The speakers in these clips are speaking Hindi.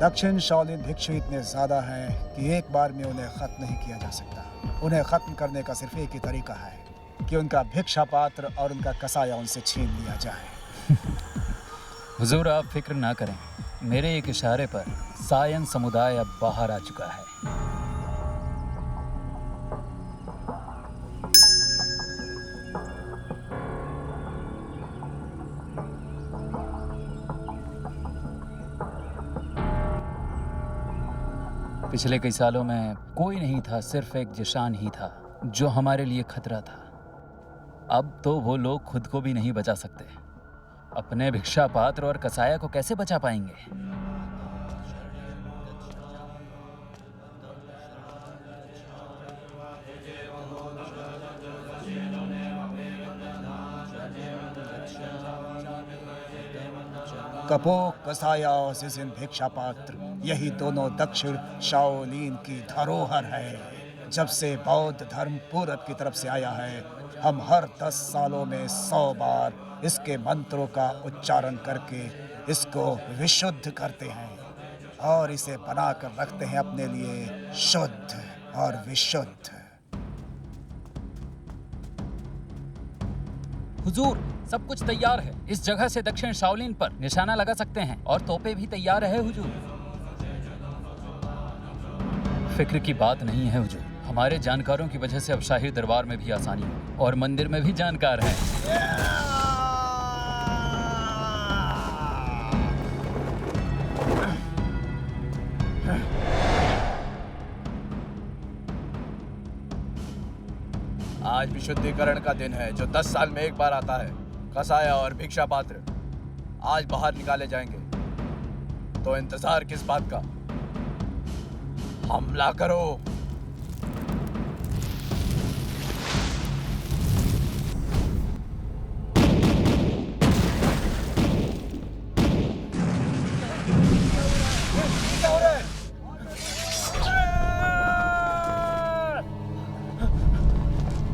दक्षिण शाओलिन भिक्षु इतने ज्यादा हैं कि एक बार में उन्हें खत्म नहीं किया जा सकता। उन्हें खत्म करने का सिर्फ एक ही तरीका है कि उनका भिक्षा पात्र और उनका कसाया उनसे छीन लिया जाए। हुजूर, आप फिक्र ना करें, मेरे एक इशारे पर सायन समुदाय अब बाहर आ चुका है। पिछले कई सालों में कोई नहीं था, सिर्फ एक जिशान ही था जो हमारे लिए खतरा था। अब तो वो लोग खुद को भी नहीं बचा सकते। अपने भिक्षा पात्र और कसाया को कैसे बचा पाएंगे? कपो कसाया और सिजिन भिक्षा पात्र, यही दोनों दक्षिण शाओलिन की धरोहर है। जब से बौद्ध धर्म पूरब की तरफ से आया है, हम हर 10 सालों में 100 बार इसके मंत्रों का उच्चारण करके इसको विशुद्ध करते हैं और इसे बनाकर रखते हैं अपने लिए शुद्ध और विशुद्ध। हुजूर, सब कुछ तैयार है। इस जगह से दक्षिण शाओलिन पर निशाना लगा सकते हैं और तोपे भी तैयार है हुजूर। फिक्र की बात नहीं है हुजूर, हमारे जानकारों की वजह से अब शाही दरबार में भी आसानी है और मंदिर में भी जानकार हैं। आज विशुद्धिकरण का दिन है जो 10 साल में एक बार आता है। कसाया और भिक्षा पात्र आज बाहर निकाले जाएंगे, तो इंतजार किस बात का? हमला करो।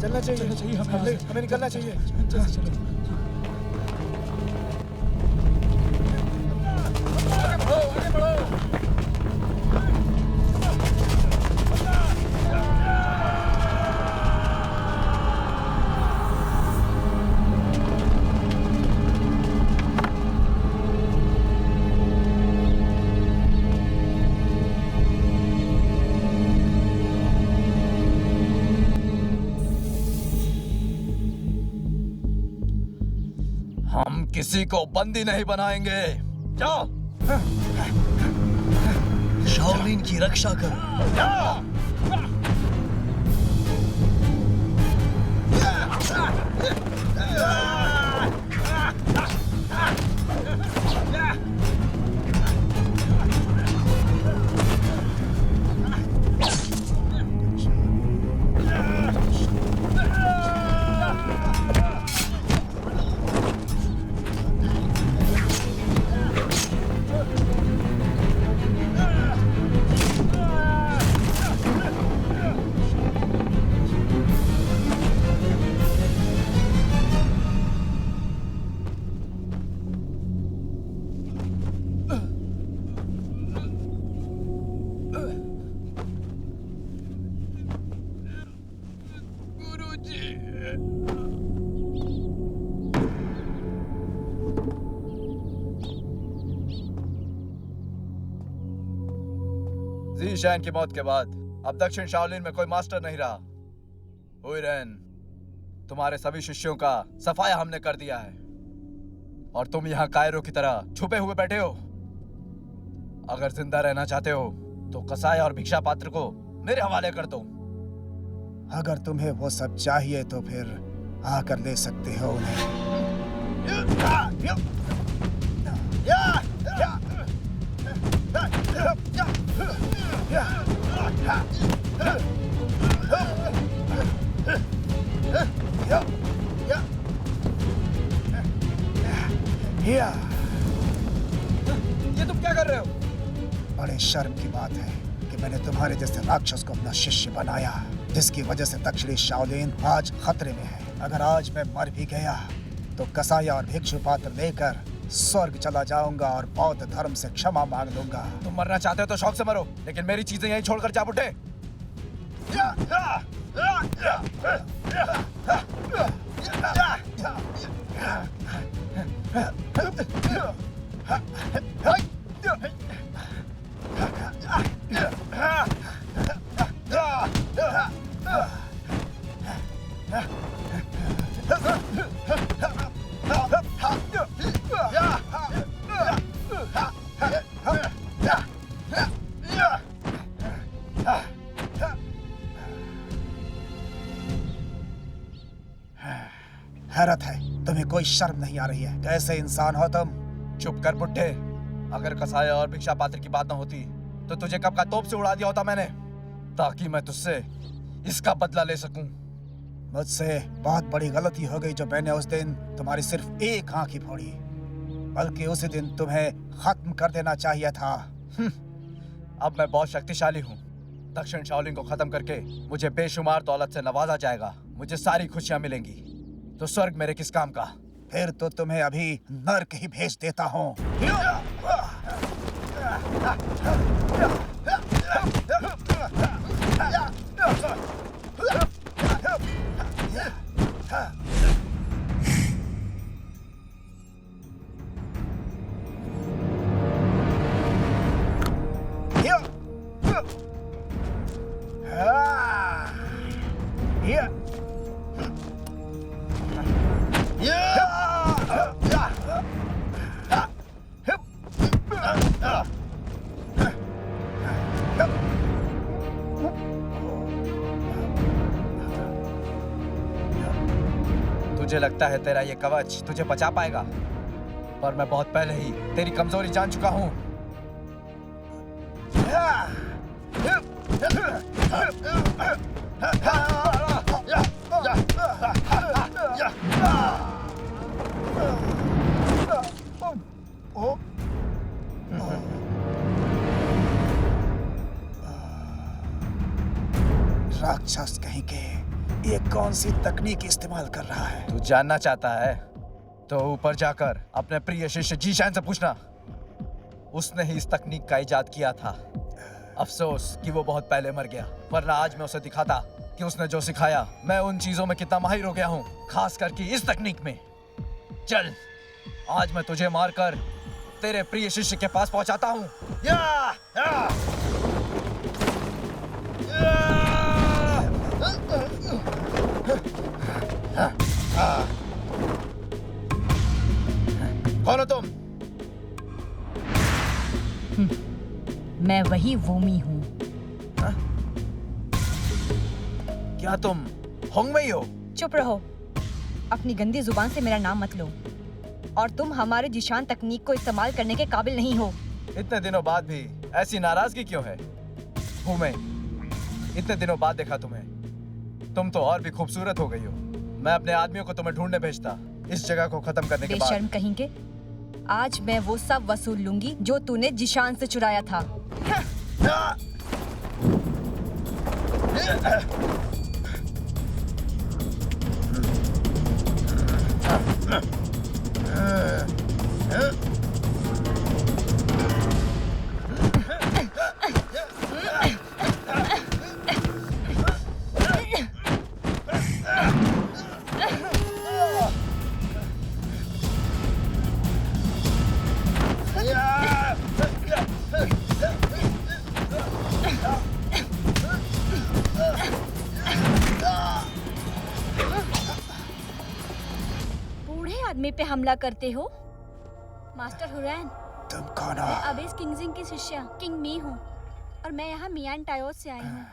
चलना चाहिए, हमें निकलना चाहिए। चलो। हम किसी को बंदी नहीं बनाएंगे। जाओ। शाओलिन की रक्षा करो। जाओ। ज़ीशान की मौत के बाद अब दक्षिण शाओलिन में कोई मास्टर नहीं रहा। हुईरेन, तुम्हारे सभी शिष्यों का सफाया हमने कर दिया है और तुम यहाँ कायरो की तरह छुपे हुए बैठे हो। अगर जिंदा रहना चाहते हो तो कसाया और भिक्षा पात्र को मेरे हवाले कर दो। अगर तुम्हें वो सब चाहिए तो फिर आकर ले सकते हो उन्हें। ये तुम क्या कर रहे हो? बड़े शर्म की बात है कि मैंने तुम्हारे जैसे राक्षस को अपना शिष्य बनाया, जिसकी वजह से दक्षिणी शाओलिन आज खतरे में है। अगर आज मैं मर भी गया तो कसाया और भिक्षु पात्र लेकर स्वर्ग चला जाऊंगा और बौद्ध धर्म से क्षमा मांग लूंगा। तुम मरना चाहते हो तो शौक से मरो, लेकिन मेरी चीजें यहीं छोड़कर जा बुड्ढे। हैरत है, तुम्हें कोई शर्म नहीं आ रही है। कैसे इंसान हो तुम? चुप कर बुड्ढे। अगर कसाया और भिक्षा पात्र की बात न होती तो तुझे कब का तोप से उड़ा दिया होता मैंने, ताकि मैं तुझसे इसका बदला ले सकूं। मुझसे बहुत बड़ी गलती हो गई जो मैंने उस दिन तुम्हारी सिर्फ एक आंख ही फोड़ी, बल्कि उसी दिन तुम्हें खत्म कर देना चाहिए था। अब मैं बहुत शक्तिशाली हूँ। दक्षिण शाओलिन को खत्म करके मुझे बेशुमार दौलत से नवाजा जाएगा, मुझे सारी खुशियां मिलेंगी। तो स्वर्ग मेरे किस काम का? फिर तो तुम्हें अभी नर्क ही भेज देता हूँ। तुझे लगता है तेरा ये कवच तुझे बचा पाएगा, पर मैं बहुत पहले ही तेरी कमजोरी जान चुका हूँ। राक्षस कहीं के, ये कौन सी तकनीक इस्तेमाल कर रहा है? तू जानना चाहता है तो ऊपर जाकर अपने प्रिय शिष्य जीशान से पूछना। उसने ही इस तकनीक का इजाद किया था। अफसोस कि वो बहुत पहले मर गया, वरना आज मैं उसे दिखाता कि उसने जो सिखाया मैं उन चीजों में कितना माहिर हो गया हूँ, खास करके इस तकनीक में। चल, आज मैं तुझे मारकर तेरे प्रिय शिष्य के पास पहुंचाता हूँ। कौन हो तुम? मैं वही वोमी हूँ। क्या तुम होंगमेई हो? चुप रहो, अपनी गंदी जुबान से मेरा नाम मत लो। और तुम हमारे जिशान तकनीक को इस्तेमाल करने के काबिल नहीं हो। इतने दिनों बाद भी ऐसी नाराजगी क्यों है? हूँ मैं, इतने दिनों बाद देखा तुम्हें, तुम तो और भी खूबसूरत हो गई हो। मैं अपने आदमियों को तुम्हें ढूंढने भेजता इस जगह को खत्म करने के बाद। बेशर्म कहेंगे, आज मैं वो सब वसूल लूंगी जो तूने जिशान से चुराया था। आदमी पे हमला करते हो? मास्टर हुरैन, तुम कौन हो? मैं अबेस किंगजिंग की शिष्या किंग मी हूँ और मैं यहाँ मियान टायोस से आई हूँ।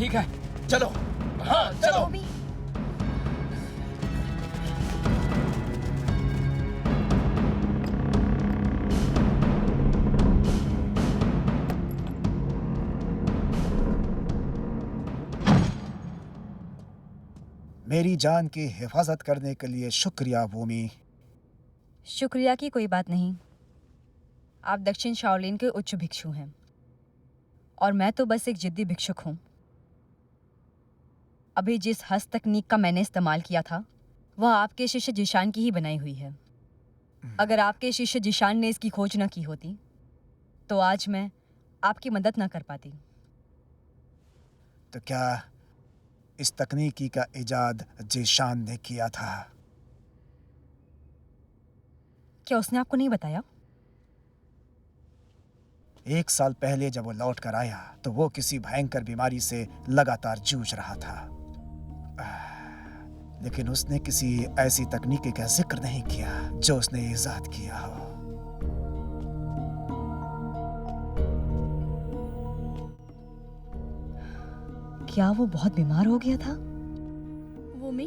ठीक है। चलो। हाँ चलो। भी मेरी जान की हिफाजत करने के लिए शुक्रिया भूमि। शुक्रिया की कोई बात नहीं। आप दक्षिण शाओलिन के उच्च भिक्षु हैं और मैं तो बस एक जिद्दी भिक्षुक हूँ। अभी जिस हस्त तकनीक का मैंने इस्तेमाल किया था वह आपके शिष्य जिशान की ही बनाई हुई है। अगर आपके शिष्य जिशान ने इसकी खोज न की होती तो आज मैं आपकी मदद न कर पाती। तो क्या इस तकनीकी का इजाद जिशान ने किया था? क्या उसने आपको नहीं बताया? 1 साल पहले जब वो लौट कर आया तो वो किसी भयंकर बीमारी से लगातार जूझ रहा था, लेकिन उसने किसी ऐसी तकनीक का जिक्र नहीं किया जो उसने इजाद किया हो। क्या वो बहुत बीमार हो गया था? वूमी,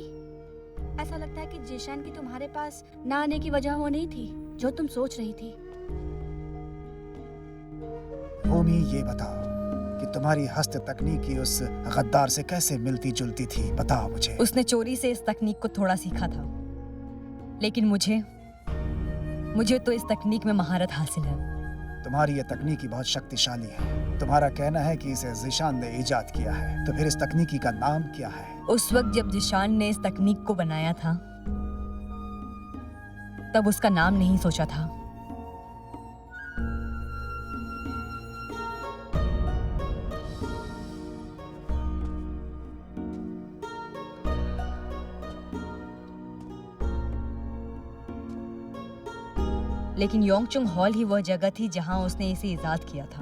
ऐसा लगता है कि जिशान की तुम्हारे पास ना आने की वजह वो नहीं थी जो तुम सोच रही थी। भूमि, ये बताओ कि तुम्हारी हस्त तकनीकी उस गद्दार से कैसे मिलती जुलती थी? बताओ मुझे। उसने चोरी से इस तकनीक को थोड़ा सीखा था, लेकिन मुझे तो इस तकनीक में महारत हासिल है। तुम्हारी ये तकनीकी बहुत शक्तिशाली है। तुम्हारा कहना है कि इसे जिशान ने इजाद किया है, तो फिर इस तकनीकी का नाम क्या है? उस वक्त जब जिशान ने इस तकनीक को बनाया था तब उसका नाम नहीं सोचा था। लेकिन योंगचुंग हॉल ही वह जगह थी जहां उसने इसे इजाद किया था,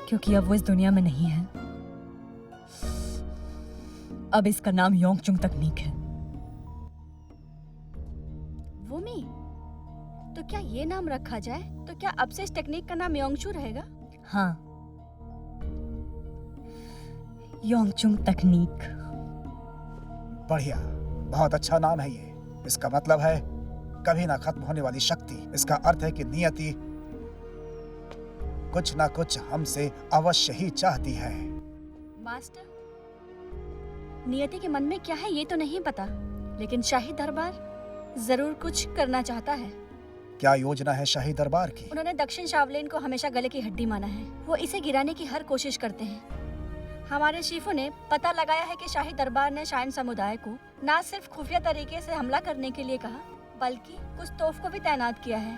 क्योंकि अब वो इस दुनिया में नहीं है। अब इसका नाम योंगचुंग तकनीक है। वूमी, तो क्या ये नाम रखा जाए? तो क्या अब से इस टेक्निक का नाम योंगचू रहेगा? हाँ, योंगचुंग तकनीक। बढ़िया, बहुत अच्छा नाम है ये। इसका मतलब है कभी ना खत्म होने वाली शक्ति। इसका अर्थ है कि नियति कुछ ना कुछ हमसे अवश्य ही चाहती है। मास्टर, नियति के मन में क्या है ये तो नहीं पता, लेकिन शाही दरबार जरूर कुछ करना चाहता है। क्या योजना है शाही दरबार की? उन्होंने दक्षिण शावलिन को हमेशा गले की हड्डी माना है। वो इसे गिराने की हर कोशिश करते हैं। हमारे शीफों ने पता लगाया है कि शाही दरबार ने शाइन समुदाय को न सिर्फ खुफिया तरीके से हमला करने के लिए कहा, बल्कि कुछ तोफ को भी तैनात किया है।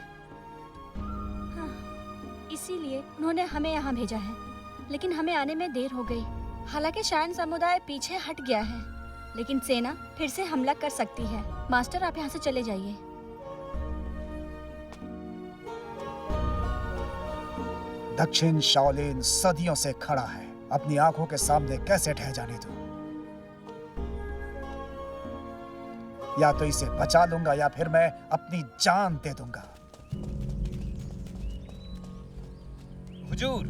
हाँ, इसीलिए उन्होंने हमें यहाँ भेजा है, लेकिन हमें आने में देर हो गई। हालांकि शाइन समुदाय पीछे हट गया है, लेकिन सेना फिर से हमला कर सकती है। मास्टर, आप यहाँ से चले जाइए। दक्षिण शाओलिन सदियों से खड़ा है, अपनी आंखों के सामने कैसे ढह जाने दूं? या तो इसे बचा लूंगा या फिर मैं अपनी जान दे दूंगा। हुजूर,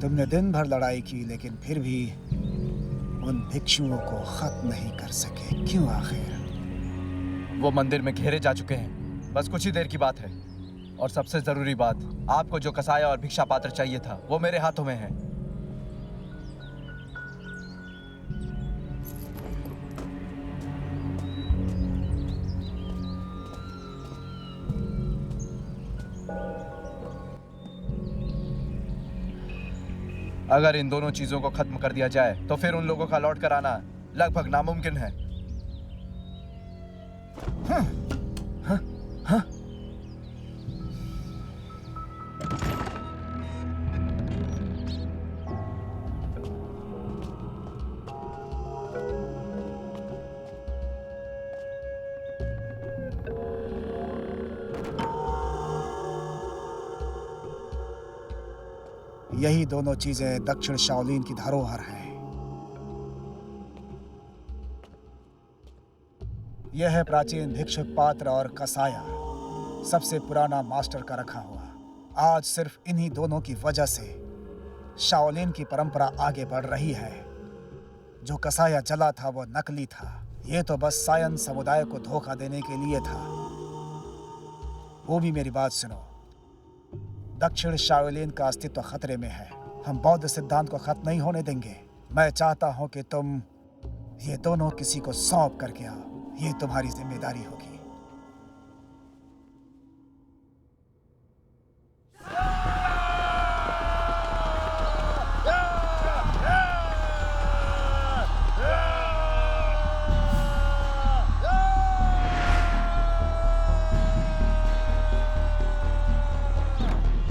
तुमने दिन भर लड़ाई की, लेकिन फिर भी उन भिक्षुओं को खत्म नहीं कर सके। क्यों आखिर? वो मंदिर में घेरे जा चुके हैं। बस कुछ ही देर की बात है। और सबसे जरूरी बात, आपको जो कसाया और भिक्षा पात्र चाहिए था वो मेरे हाथों में है। अगर इन दोनों चीजों को खत्म कर दिया जाए तो फिर उन लोगों का लौट कर आना लगभग नामुमकिन है। यही दोनों चीजें दक्षिण शाओलिन की धरोहर हैं। यह है प्राचीन भिक्षुक पात्र और कसाया, सबसे पुराना मास्टर का रखा हुआ। आज सिर्फ इन्हीं दोनों की वजह से शाओलिन की परंपरा आगे बढ़ रही है। जो कसाया जला था वो नकली था। ये तो बस सायन समुदाय को धोखा देने के लिए था। वो भी मेरी बात सुनो। दक्षिण शाओलिन का अस्तित्व खतरे में है। हम बौद्ध सिद्धांत को खत्म नहीं होने देंगे। मैं चाहता हूं कि तुम ये दोनों किसी को सौंप करके आओ। ये तुम्हारी जिम्मेदारी होगी।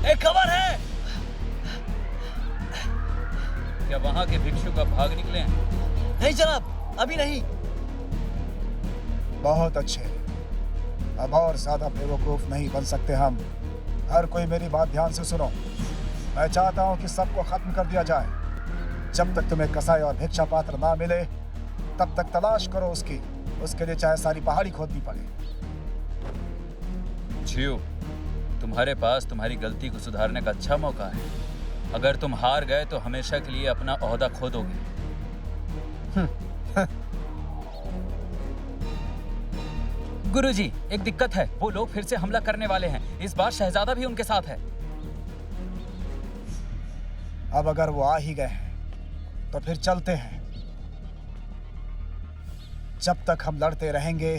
एक खबर है। क्या वहां के भिक्षुक अब भाग निकले हैं? नहीं जनाब, अभी नहीं। बहुत अच्छे। अब और ज्यादा बेवकूफ नहीं बन सकते हम। हर कोई मेरी बात ध्यान से सुनो। मैं चाहता हूं कि सबको खत्म कर दिया जाए। जब तक तुम्हें कसाई और भिक्षा पात्र ना मिले तब तक तलाश करो उसकी। उसके लिए चाहे सारी पहाड़ी खोदनी पड़े। जियो, तुम्हारे पास तुम्हारी गलती को सुधारने का अच्छा मौका है। अगर तुम हार गए तो हमेशा के लिए अपना ओहदा खो दोगे। गुरुजी, एक दिक्कत है। वो लोग फिर से हमला करने वाले हैं। इस बार शहजादा भी उनके साथ है। अब अगर वो आ ही गए हैं तो फिर चलते हैं। जब तक हम लड़ते रहेंगे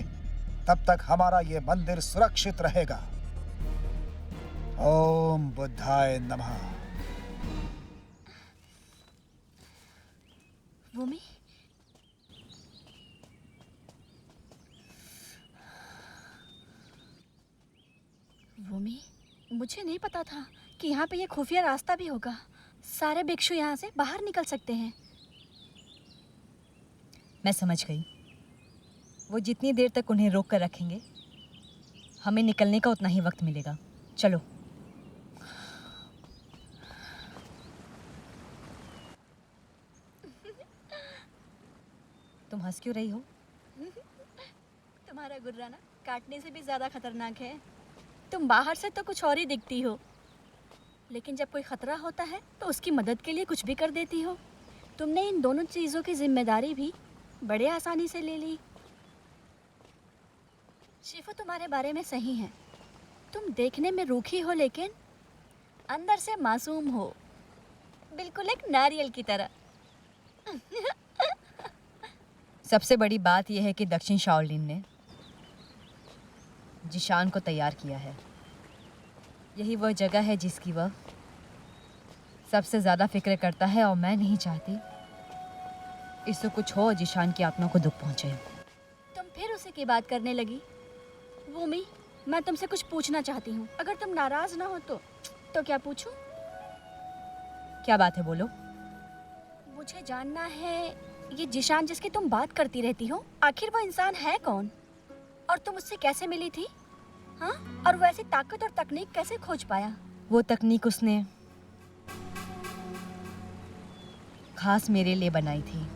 तब तक हमारा ये मंदिर सुरक्षित रहेगा। ओम बुद्धाय नमः। भूमि, भूमि, मुझे नहीं पता था कि यहाँ पे ये खुफिया रास्ता भी होगा। सारे भिक्षु यहाँ से बाहर निकल सकते हैं। मैं समझ गई। वो जितनी देर तक उन्हें रोक कर रखेंगे हमें निकलने का उतना ही वक्त मिलेगा। चलो। तुम हंस क्यों रही हो? तुम्हारा गुर्राना काटने से भी ज्यादा खतरनाक है। तुम बाहर से तो कुछ और ही दिखती हो, लेकिन जब कोई खतरा होता है तो उसकी मदद के लिए कुछ भी कर देती हो। तुमने इन दोनों चीज़ों की जिम्मेदारी भी बड़े आसानी से ले ली। शिफू तुम्हारे बारे में सही है। तुम देखने में रूखी हो लेकिन अंदर से मासूम हो, बिल्कुल एक नारियल की तरह। सबसे बड़ी बात यह है कि दक्षिण शाओलिन ने जिशान को तैयार किया है। यही वह जगह है जिसकी वह सबसे ज़्यादा फिक्र करता है, और मैं नहीं चाहती इससे कुछ हो और जिशान की आत्मा को दुख पहुंचे। तुम फिर उसी की बात करने लगी। भूमि, मैं तुमसे कुछ पूछना चाहती हूँ। अगर तुम नाराज ना हो तो क्या पूछूं? क्या बात है, बोलो। मुझे जानना है, ये जिशान जिसकी तुम बात करती रहती हो, आखिर वो इंसान है कौन? और तुम उससे कैसे मिली थी? हाँ, और वो ऐसी ताकत और तकनीक कैसे खोज पाया? वो तकनीक उसने खास मेरे लिए बनाई थी।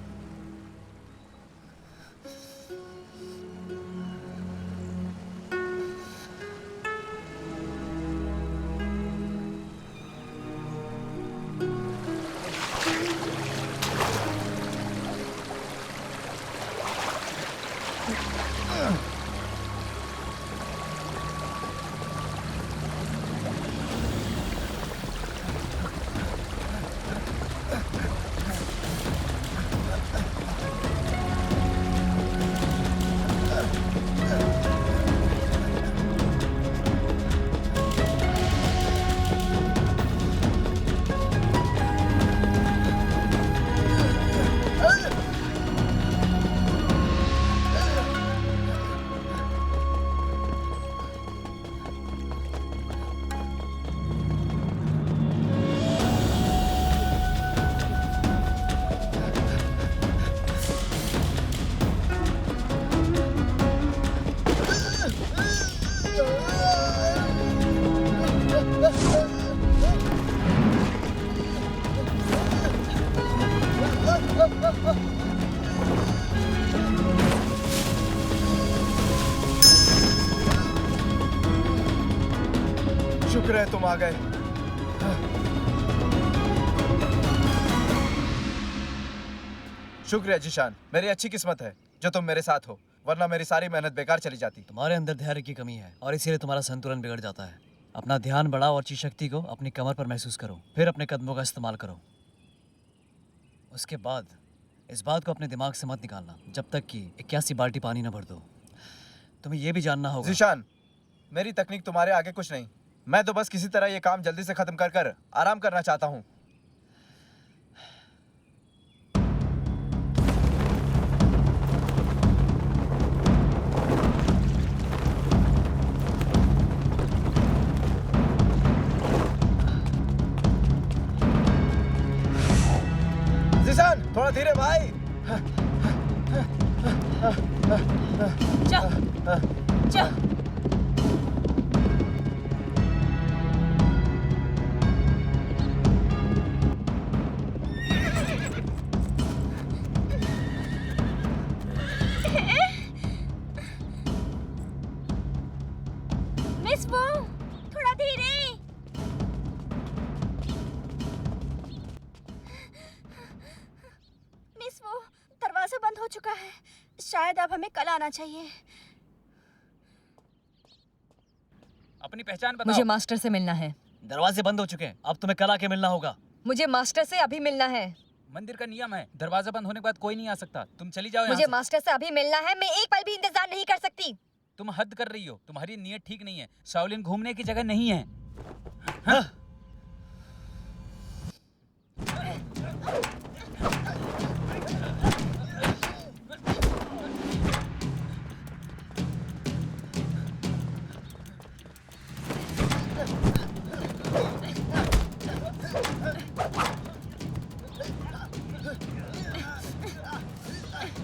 शुक्र है तुम आ गए। शुक्रिया जिशान, मेरी अच्छी किस्मत है जो तुम मेरे साथ हो, वरना मेरी सारी मेहनत बेकार चली जाती। तुम्हारे अंदर धैर्य की कमी है और इसीलिए तुम्हारा संतुलन बिगड़ जाता है। अपना ध्यान बढ़ाओ और चीज शक्ति को अपनी कमर पर महसूस करो, फिर अपने कदमों का इस्तेमाल करो। उसके बाद इस बात को अपने दिमाग से मत निकालना जब तक कि 81 बाल्टी पानी न भर दो। तुम्हें यह भी जानना होगा। जिशान, मेरी तकनीक तुम्हारे आगे कुछ नहीं। मैं तो बस किसी तरह ये काम जल्दी से खत्म कर कर आराम करना चाहता हूँ। जिशान, थोड़ा धीरे भाई। चल चल। मिस वो, थोड़ा धीरे। मिस वो, दरवाजा बंद हो चुका है। शायद अब हमें कल आना चाहिए। अपनी पहचान बताओ। मुझे मास्टर से मिलना है। दरवाजे बंद हो चुके हैं, अब तुम्हें कल आके मिलना होगा। मुझे मास्टर से अभी मिलना है। मंदिर का नियम है, दरवाजा बंद होने के बाद कोई नहीं आ सकता। तुम चली जाओ यहाँ मुझे से। मास्टर से अभी मिलना है। मैं एक पल भी इंतजार नहीं कर सकती। तुम हद कर रही हो, तुम्हारी नीयत ठीक नहीं है। शाओलिन घूमने की जगह नहीं है।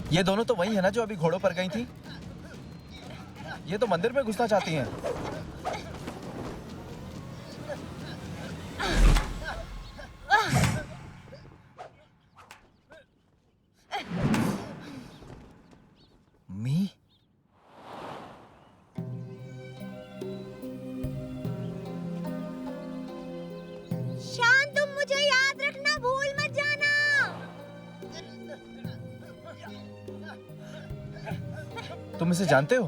ये दोनों तो वही है ना जो अभी घोड़ों पर गई थी। ये तो मंदिर में घुसना चाहती हैं। मी, शान, तुम मुझे याद रखना, भूल मत जाना। तुम इसे जानते हो?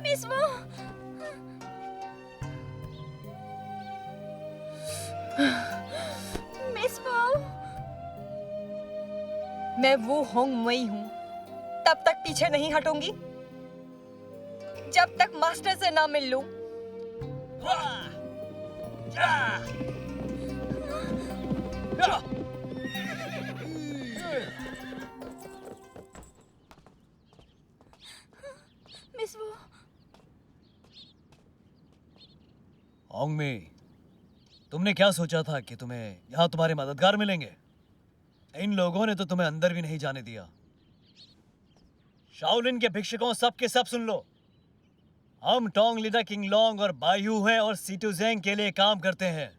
मिस वो, मिस वो, मैं वो होंग वही हूँ। तब तक पीछे नहीं हटूंगी जब तक मास्टर से ना मिल लूं। मिस वो, ओंग मी, तुमने क्या सोचा था कि तुम्हें यहाँ तुम्हारे मददगार मिलेंगे? इन लोगों ने तो तुम्हें अंदर भी नहीं जाने दिया। शाओलिन के भिक्षुकों, सब के सब सुन लो। हम टोंग लीडर किंग लोंग और बायू हैं और सीटू जेंग के लिए काम करते हैं।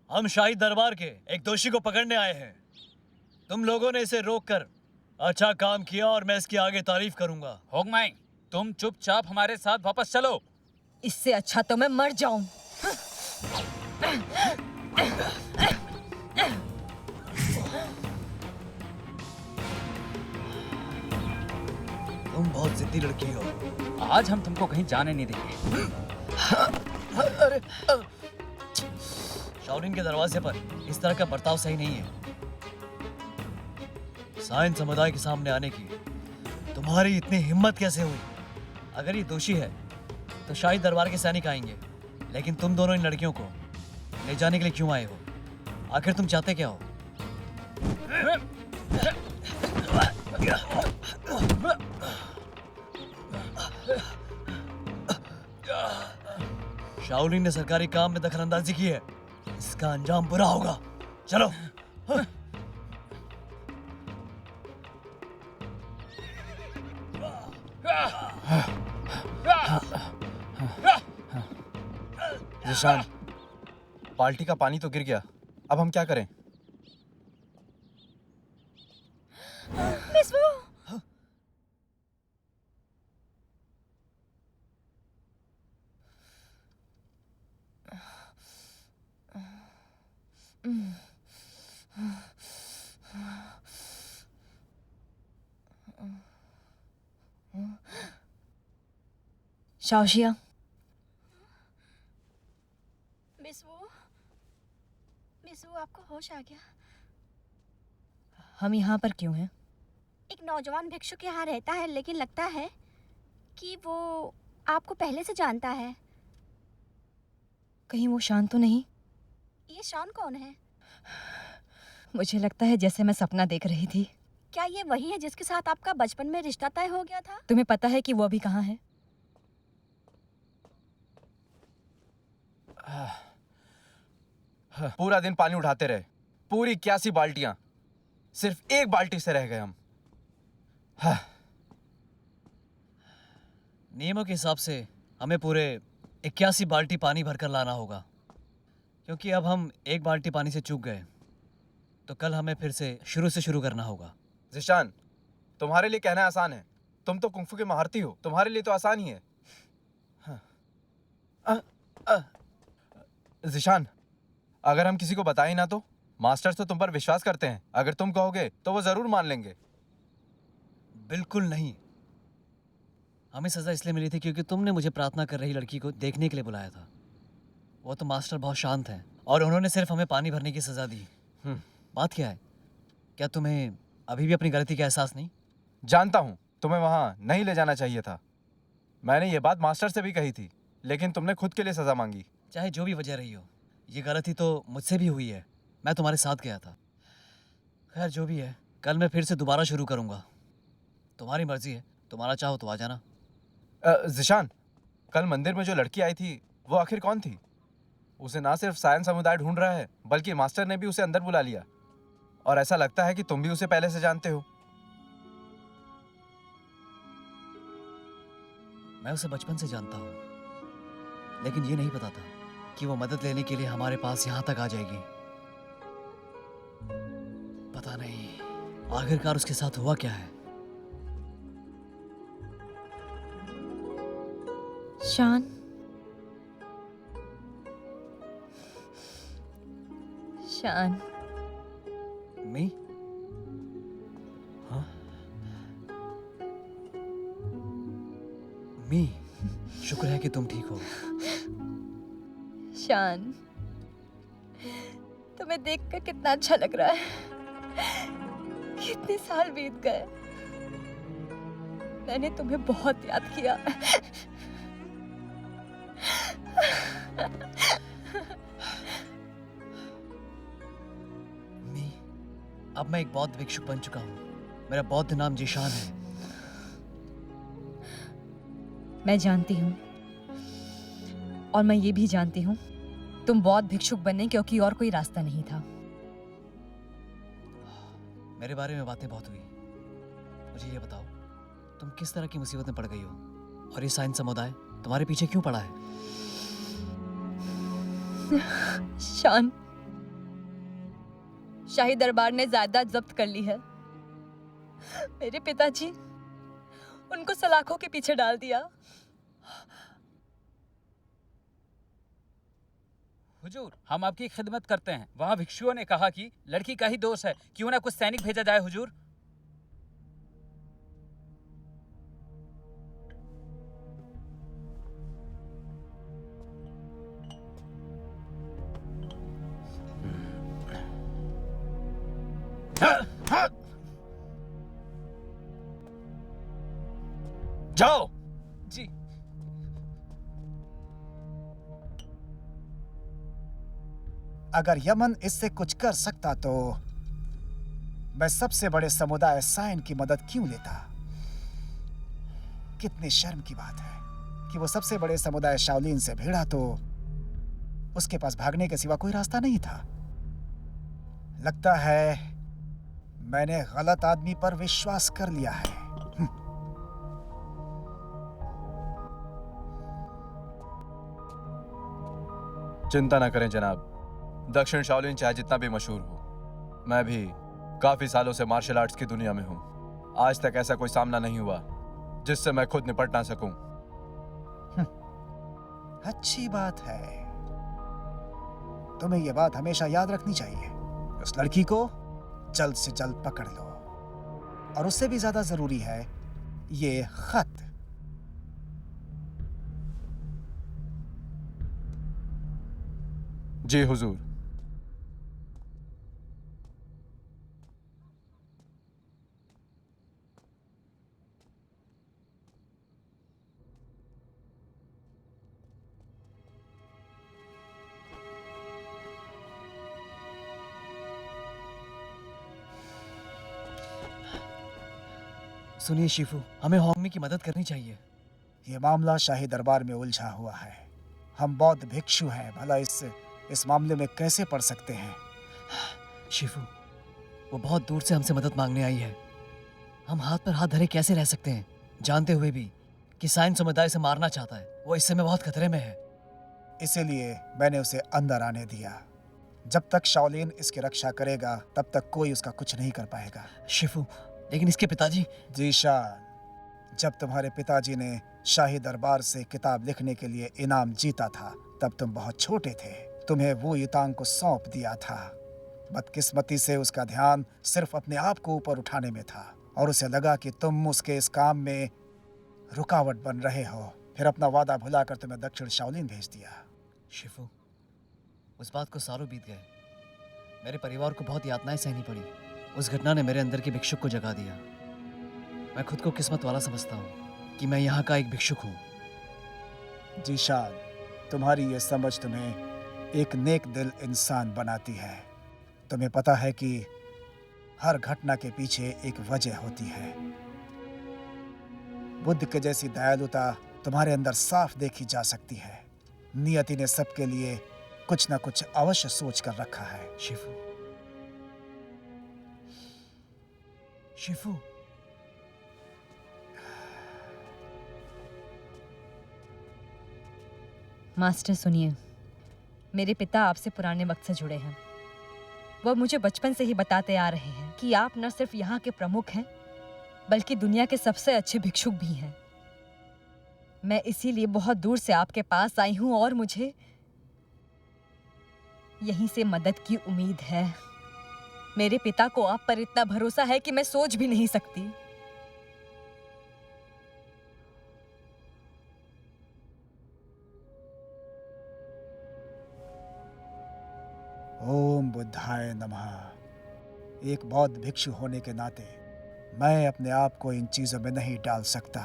हम शाही दरबार के एक दोषी को पकड़ने आए हैं। तुम लोगों ने इसे रोककर अच्छा काम किया और मैं इसकी आगे तारीफ करूंगा। होंगमाई, तुम चुपचाप हमारे साथ वापस चलो। इससे अच्छा तो मैं मर जाऊं। तुम बहुत जिद्दी लड़की हो। आज हम तुमको कहीं जाने नहीं देंगे। शाओलिन के दरवाजे पर इस तरह का बर्ताव सही नहीं है। साइन समुदाय के सामने आने की तुम्हारी इतनी हिम्मत कैसे हुई? अगर ये दोषी है तो शाही दरबार के सैनिक आएंगे, लेकिन तुम दोनों इन लड़कियों को ले जाने के लिए क्यों आए हो? आखिर तुम चाहते क्या हो? शाओलिन ने सरकारी काम में दखलंदाजी की है, इसका अंजाम बुरा होगा। चलो। जिशान, बाल्टी का पानी तो गिर गया, अब हम क्या करें? मिस वो, शाओशिया, मिस वो आपको होश आ गया? हम यहाँ पर क्यों हैं? एक नौजवान भिक्षुक यहाँ रहता है, लेकिन लगता है कि वो आपको पहले से जानता है। कहीं वो शान तो नहीं? ये शान कौन है? मुझे लगता है जैसे मैं सपना देख रही थी। क्या ये वही है जिसके साथ आपका बचपन में रिश्ता तय हो गया था? तुम्हें पता है कि वो अभी कहाँ है? पूरा दिन पानी उठाते रहे, पूरी 81 बाल्टियां, सिर्फ एक बाल्टी से रह गए हम। नियमों के हिसाब से हमें पूरे 81 बाल्टी पानी भरकर लाना होगा, क्योंकि अब हम एक बाल्टी पानी से चूक गए तो कल हमें फिर से शुरू करना होगा। जिशान, तुम्हारे लिए कहना आसान है, तुम तो कुंफू के महारती हो, तुम्हारे लिए तो आसान ही है। जिशान, अगर हम किसी को बताएं ना तो मास्टर्स तो तुम पर विश्वास करते हैं, अगर तुम कहोगे तो वो जरूर मान लेंगे। बिल्कुल नहीं। हमें सज़ा इसलिए मिली थी क्योंकि तुमने मुझे प्रार्थना कर रही लड़की को देखने के लिए बुलाया था। वो तो मास्टर बहुत शांत हैं और उन्होंने सिर्फ हमें पानी भरने की सज़ा दी। बात क्या है? क्या तुम्हें अभी भी अपनी गलती का एहसास नहीं? जानता हूँ तुम्हें वहाँ नहीं ले जाना चाहिए था, मैंने ये बात मास्टर से भी कही थी, लेकिन तुमने खुद के लिए सज़ा मांगी। चाहे जो भी वजह रही हो, ये गलती तो मुझसे भी हुई है। मैं तुम्हारे साथ गया था। खैर जो भी है, कल मैं फिर से दोबारा शुरू करूँगा। तुम्हारी मर्जी है, तुम्हारा चाहो तो आ जाना। जिशान, कल मंदिर में जो लड़की आई थी वो आखिर कौन थी? उसे ना सिर्फ सायन समुदाय ढूंढ रहा है, बल्कि मास्टर ने भी उसे अंदर बुला लिया, और ऐसा लगता है कि तुम भी उसे पहले से जानते हो। मैं उसे बचपन से जानता हूँ, लेकिन ये नहीं पता था कि वो मदद लेने के लिए हमारे पास यहाँ तक आ जाएगी। पता नहीं आखिरकार उसके साथ हुआ क्या है। शान, शान, मी? हाँ? मी, शुक्र है कि तुम ठीक हो। शान, तुम्हें देखकर कितना अच्छा लग रहा है। कितने साल बीत गए, मैंने तुम्हें बहुत याद किया। मी, अब मैं एक बौद्ध भिक्षुक बन चुका हूँ। मेरा बौद्ध नाम जिशान है। मैं जानती हूँ, और मैं ये भी जानती हूँ तुम बौद्ध भिक्षुक बनने क्योंकि और कोई रास्ता नहीं था। मेरे बारे में बातें बहुत हुई। मुझे ये बताओ, तुम किस तरह की मुसीबत में पड़ गई हो, और ये साइन समुदाय तुम्हारे पीछे क्यों पड़ा है? शान, शाही दरबार ने जायदाद जब्त कर ली है। मेरे पिताजी उनको सलाखों के पीछे डाल दिया। हुजूर, हम आपकी खिदमत करते हैं। वहाँ भिक्षुओं ने कहा कि लड़की का ही दोष है, क्यों ना कुछ सैनिक भेजा जाए हुजूर। जाओ। जी। अगर यमन इससे कुछ कर सकता तो मैं सबसे बड़े समुदाय साइन की मदद क्यों लेता? कितनी शर्म की बात है कि वो सबसे बड़े समुदाय शाओलिन से भिड़ा तो उसके पास भागने के सिवा कोई रास्ता नहीं था। लगता है मैंने गलत आदमी पर विश्वास कर लिया है। चिंता ना करें जनाब, दक्षिण शाओलिन चाहे जितना भी मशहूर हो, मैं भी काफी सालों से मार्शल आर्ट्स की दुनिया में हूं। आज तक ऐसा कोई सामना नहीं हुआ जिससे मैं खुद निपट ना सकूं। अच्छी बात है, तुम्हें यह बात हमेशा याद रखनी चाहिए। उस लड़की को जल्द से जल्द पकड़ लो, और उससे भी ज्यादा जरूरी है ये खत। जी हुजूर। सुनिए शिफू, हमें होंगमी की मदद करनी चाहिए। ये मामला शाही दरबार में उलझा हुआ है। हम बौद्ध भिक्षु हैं, भला इस मामले में कैसे पढ़ सकते हैं? शिफू, वो बहुत दूर से हमसे मदद मांगने आई है। हम हाथ पर हाथ धरे कैसे रह सकते हैं, जानते हुए भी कि साइन समुदाय से मारना चाहता है। वो इस समय बहुत खतरे में है। इसीलिए मैंने उसे अंदर आने दिया। जब तक शाओलिन इसकी रक्षा करेगा तब तक कोई उसका कुछ नहीं कर पाएगा। शिफू, लेकिन इसके पिताजी। जीशान, जब तुम्हारे पिताजी ने शाही दरबार से किताब लिखने के लिए इनाम जीता था तब तुम बहुत छोटे थे। तुम्हें वो युतांग को सौंप दिया था। बदकिस्मती से उसका ध्यान सिर्फ अपने आप को ऊपर उठाने में था और उसे लगा कि तुम उसके इस काम में रुकावट बन रहे हो। फिर अपना वादा भुलाकर तुम्हें दक्षिण शाओलिन भेज दिया। शिफू, उस बात को सालों बीत गए। मेरे परिवार को बहुत यातनाएं सहनी पड़ी। उस घटना ने मेरे अंदर के भिक्षुक को जगा दिया। मैं खुद को किस्मत वाला समझता हूँ कि मैं यहाँ का एक भिक्षुक हूँ। जीशान, तुम्हारी ये समझ तुम्हें एक नेक दिल इंसान बनाती है। तुम्हें पता है कि हर घटना के पीछे एक वजह होती है। बुद्ध के जैसी दयालुता तुम्हारे अंदर साफ देखी जा सकती है। नियति ने सबके लिए कुछ न कुछ अवश्य सोच कर रखा है। शिफू, शिफू, मास्टर सुनिए, मेरे पिता आपसे पुराने वक्त से जुड़े हैं। वह मुझे बचपन से ही बताते आ रहे हैं कि आप न सिर्फ यहाँ के प्रमुख हैं बल्कि दुनिया के सबसे अच्छे भिक्षुक भी हैं। मैं इसीलिए बहुत दूर से आपके पास आई हूँ और मुझे यहीं से मदद की उम्मीद है। मेरे पिता को आप पर इतना भरोसा है कि मैं सोच भी नहीं सकती। ओम बुद्धाय नमः। एक बौद्ध भिक्षु होने के नाते मैं अपने आप को इन चीजों में नहीं डाल सकता।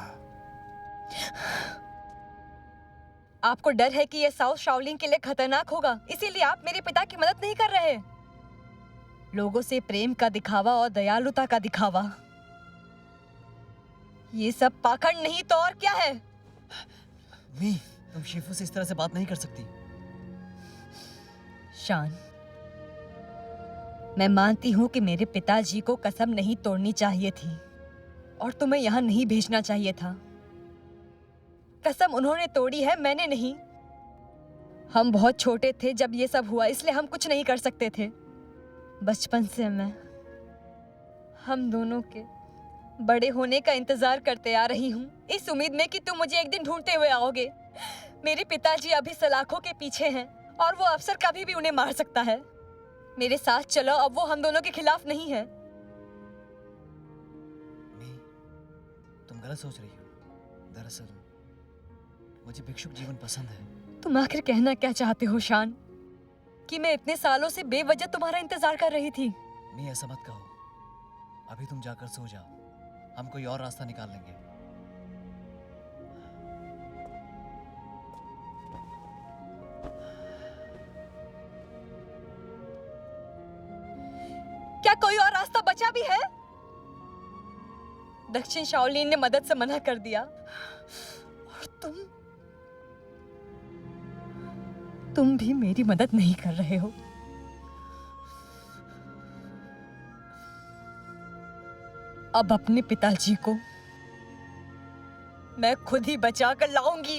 आपको डर है कि यह साउथ शाओलिन के लिए खतरनाक होगा, इसीलिए आप मेरे पिता की मदद नहीं कर रहे। लोगों से प्रेम का दिखावा और दयालुता का दिखावा, ये सब पाखंड नहीं तो और क्या है? मी, तुम शिफू से इस तरह से बात नहीं कर सकती। शान, मैं मानती हूँ कि मेरे पिताजी को कसम नहीं तोड़नी चाहिए थी और तुम्हें यहाँ नहीं भेजना चाहिए था। कसम उन्होंने तोड़ी है, मैंने नहीं। हम बहुत छोटे थे जब ये सब हुआ, इसलिए हम कुछ नहीं कर सकते थे। बचपन से मैं हम दोनों के बड़े होने का इंतजार करते आ रही हूँ, इस उम्मीद में कि तुम मुझे एक दिन ढूंढते हुए आओगे। मेरे पिताजी अभी सलाखों के पीछे हैं और वो अफसर कभी भी उन्हें मार सकता है। मेरे साथ चलो, अब वो हम दोनों के खिलाफ नहीं है। मी, तुम गलत सोच रही हो। दरअसल मुझे भिक्षुक जीवन पसंद है। तुम आखिर कहना क्या चाहते हो शान? कि मैं इतने सालों से बेवजह तुम्हारा इंतजार कर रही थी? मी, ऐसा मत कहो। अभी तुम जाकर सो जाओ, हम कोई और रास्ता निकाल लेंगे। क्या कोई और रास्ता बचा भी है? दक्षिण शाओलिन ने मदद से मना कर दिया और तुम भी मेरी मदद नहीं कर रहे हो। अब अपने पिताजी को मैं खुद ही बचा कर लाऊंगी।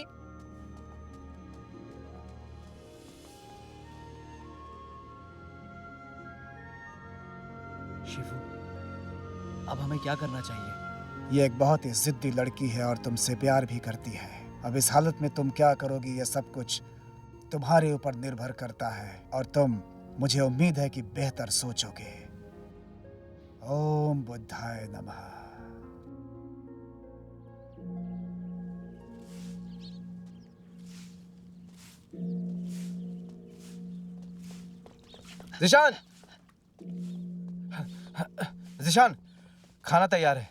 शिफू, अब हमें क्या करना चाहिए? ये एक बहुत ही जिद्दी लड़की है और तुमसे प्यार भी करती है। अब इस हालत में तुम क्या करोगी, ये सब कुछ तुम्हारे ऊपर निर्भर करता है और तुम, मुझे उम्मीद है कि बेहतर सोचोगे। ओम बुद्धाय नमः। जिशान, जिशान, खाना तैयार है।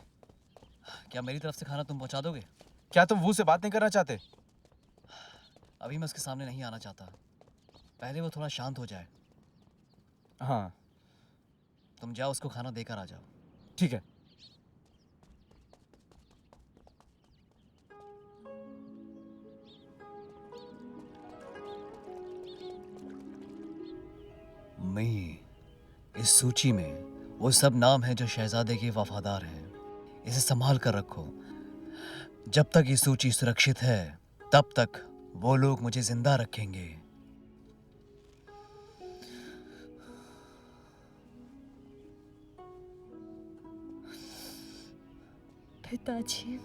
क्या मेरी तरफ से खाना तुम पहुंचा दोगे? क्या तुम वो से बात नहीं करना चाहते? अभी मैं उसके सामने नहीं आना चाहता, पहले वो थोड़ा शांत हो जाए। हाँ तुम जाओ, उसको खाना देकर आ जाओ। ठीक है। मैं इस सूची में वो सब नाम हैं जो शहजादे के वफादार हैं। इसे संभाल कर रखो। जब तक ये सूची सुरक्षित है तब तक वो लोग मुझे जिंदा रखेंगे। पिताजी,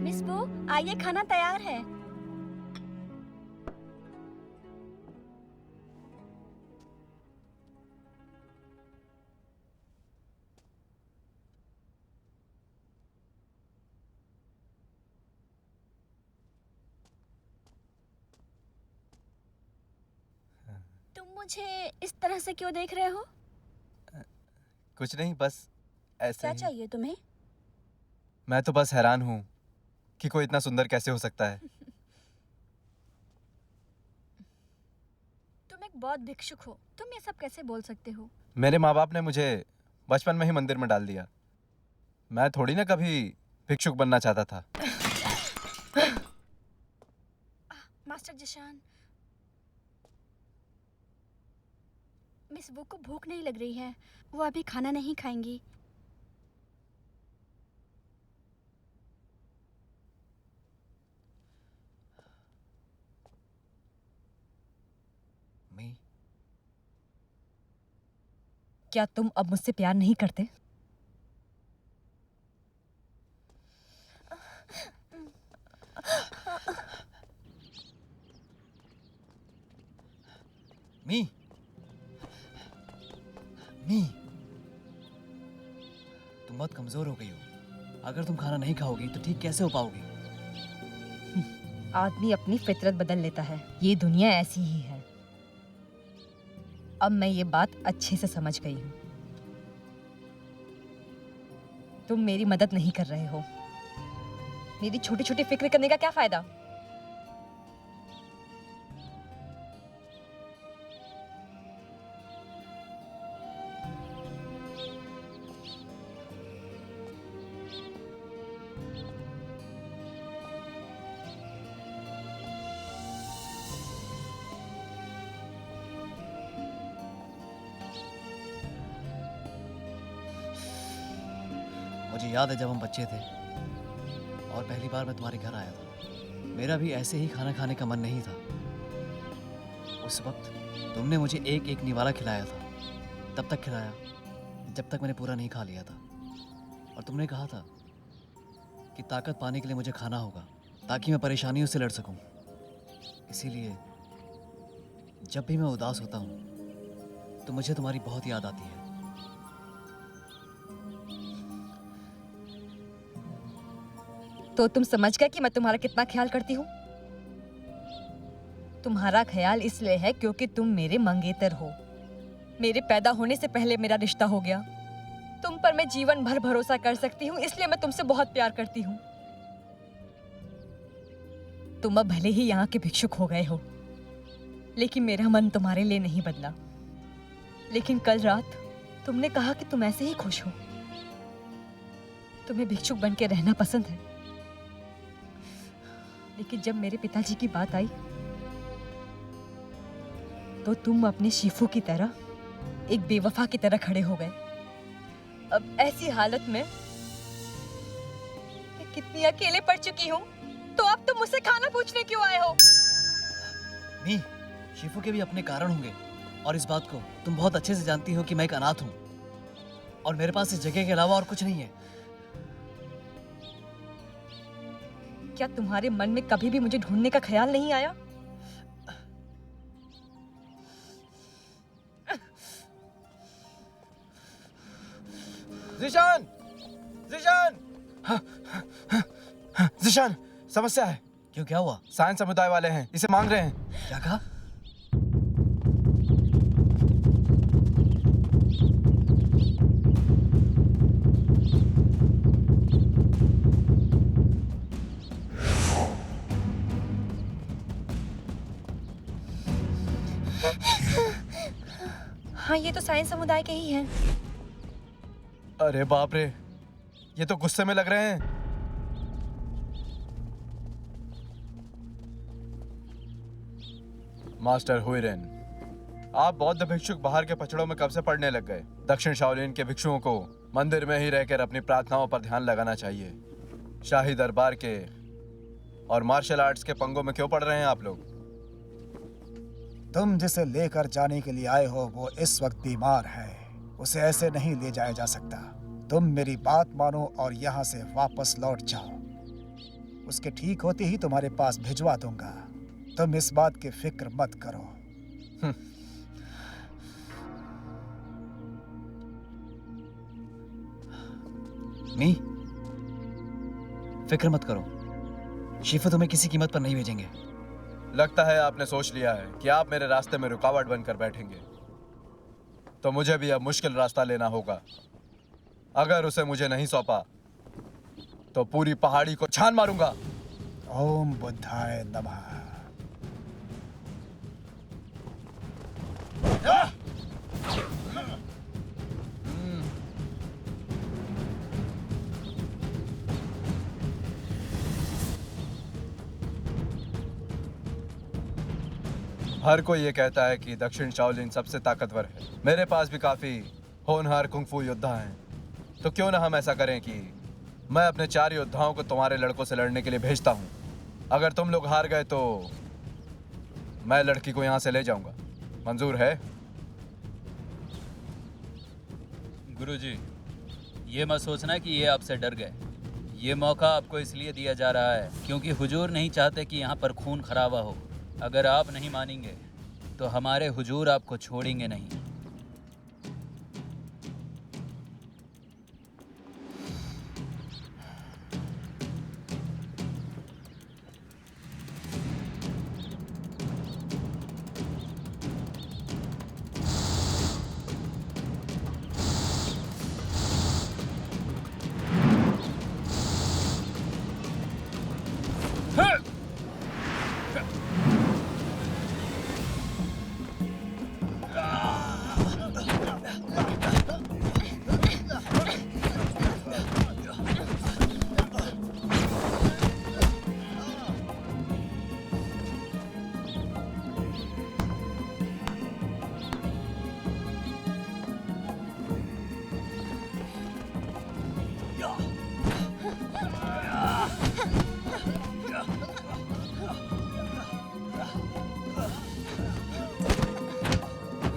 मिस वो, आइए, खाना तैयार है। तुम मुझे इस तरह से क्यों देख रहे हो? कुछ नहीं, बस ऐसे क्या ही। चाहिए तुम्हें? मैं तो बस हैरान हूँ कि कोई इतना सुंदर कैसे हो सकता है। तुम एक बहुत भिक्षुक हो, तुम ये सब कैसे बोल सकते हो? मेरे माँ बाप ने मुझे बचपन में ही मंदिर में डाल दिया। मैं थोड़ी ना कभी भिक्षुक बनना चाहता था। मास्टर जिशान, मिस वो को भूख नहीं लग रही है, वो अभी खाना नहीं खाएंगी। मैं क्या तुम अब मुझसे प्यार नहीं करते? मी मी तुम बहुत कमजोर हो गई हो। अगर तुम खाना नहीं खाओगी तो ठीक कैसे हो पाओगी? आदमी अपनी फितरत बदल लेता है, ये दुनिया ऐसी ही है। अब मैं ये बात अच्छे से समझ गई हूँ। तुम मेरी मदद नहीं कर रहे हो। मेरी छोटी छोटी फिक्र करने का क्या फायदा? मुझे याद है जब हम बच्चे थे और पहली बार मैं तुम्हारे घर आया था। मेरा भी ऐसे ही खाना खाने का मन नहीं था। उस वक्त तुमने मुझे एक एक निवाला खिलाया था। तब तक खिलाया जब तक मैंने पूरा नहीं खा लिया था। और तुमने कहा था कि ताकत पाने के लिए मुझे खाना होगा ताकि मैं परेशानियों से लड़ सकूं। इसीलिए जब भी मैं उदास होता हूं तो मुझे तुम्हारी बहुत याद आती है। तो तुम समझ गए कि मैं तुम्हारा कितना ख्याल करती हूँ? तुम्हारा ख्याल इसलिए है क्योंकि तुम मेरे मंगेतर हो। मेरे पैदा होने से पहले मेरा रिश्ता हो गया। तुम पर मैं जीवन भर भरोसा कर सकती हूँ, इसलिए मैं तुमसे बहुत प्यार करती हूँ। तुम अब भले ही यहाँ के भिक्षुक हो गए हो, लेकिन मेरा मन तुम्हारे लिए नहीं बदला। लेकिन कल रात तुमने कहा कि तुम ऐसे ही खुश हो, तुम्हें भिक्षुक बन के रहना पसंद है। लेकिन जब मेरे पिताजी की बात आई तो तुम अपने शीफू की तरह एक बेवफा की तरह खड़े हो गए। अब ऐसी हालत में मैं कितनी अकेले पड़ चुकी हूँ, तो अब तुम मुझसे खाना पूछने क्यों आए हो? मी, शिफू के भी अपने कारण होंगे और इस बात को तुम बहुत अच्छे से जानती हो कि मैं एक अनाथ हूँ और मेरे पास इस जगह के अलावा और कुछ नहीं है। क्या तुम्हारे मन में कभी भी मुझे ढूंढने का ख्याल नहीं आया? जिशान! जिशान! जिशान, समस्या है। क्यों, क्या हुआ? साइंस समुदाय वाले हैं, इसे मांग रहे हैं। क्या कहा? हाँ, ये तो साइंस समुदाय के ही हैं। अरे बाप रे, ये तो गुस्से में लग रहे हैं। मास्टर हुइरेन, आप बौद्ध भिक्षुक बाहर के पचड़ों में कब से पढ़ने लग गए? दक्षिण शाओलिन के भिक्षुओं को मंदिर में ही रहकर अपनी प्रार्थनाओं पर ध्यान लगाना चाहिए। शाही दरबार के और मार्शल आर्ट्स के पंगों में क्यों पड़ रहे हैं आप लोग? तुम जिसे लेकर जाने के लिए आए हो वो इस वक्त बीमार है, उसे ऐसे नहीं ले जाया जा सकता। तुम मेरी बात मानो और यहाँ से वापस लौट जाओ। उसके ठीक होते ही तुम्हारे पास भिजवा दूंगा। तुम इस बात की फिक्र मत करो। मी, फिक्र मत करो, शिफा तुम्हें किसी कीमत पर नहीं भेजेंगे। लगता है आपने सोच लिया है कि आप मेरे रास्ते में रुकावट बनकर बैठेंगे, तो मुझे भी अब मुश्किल रास्ता लेना होगा। अगर उसे मुझे नहीं सौंपा तो पूरी पहाड़ी को छान मारूंगा। ओम बुद्धाय नमः। हर कोई ये कहता है कि दक्षिण शाओलिन सबसे ताकतवर है। मेरे पास भी काफी होनहार कुंफू योद्धा हैं। तो क्यों ना हम ऐसा करें कि मैं अपने 4 योद्धाओं को तुम्हारे लड़कों से लड़ने के लिए भेजता हूँ। अगर तुम लोग हार गए तो मैं लड़की को यहाँ से ले जाऊंगा। मंजूर है? गुरुजी, ये मत सोचना कि ये आपसे डर गए। ये मौका आपको इसलिए दिया जा रहा है क्योंकि हुजूर नहीं चाहते कि यहाँ पर खून खराबा हो। अगर आप नहीं मानेंगे तो हमारे हुजूर आपको छोड़ेंगे नहीं।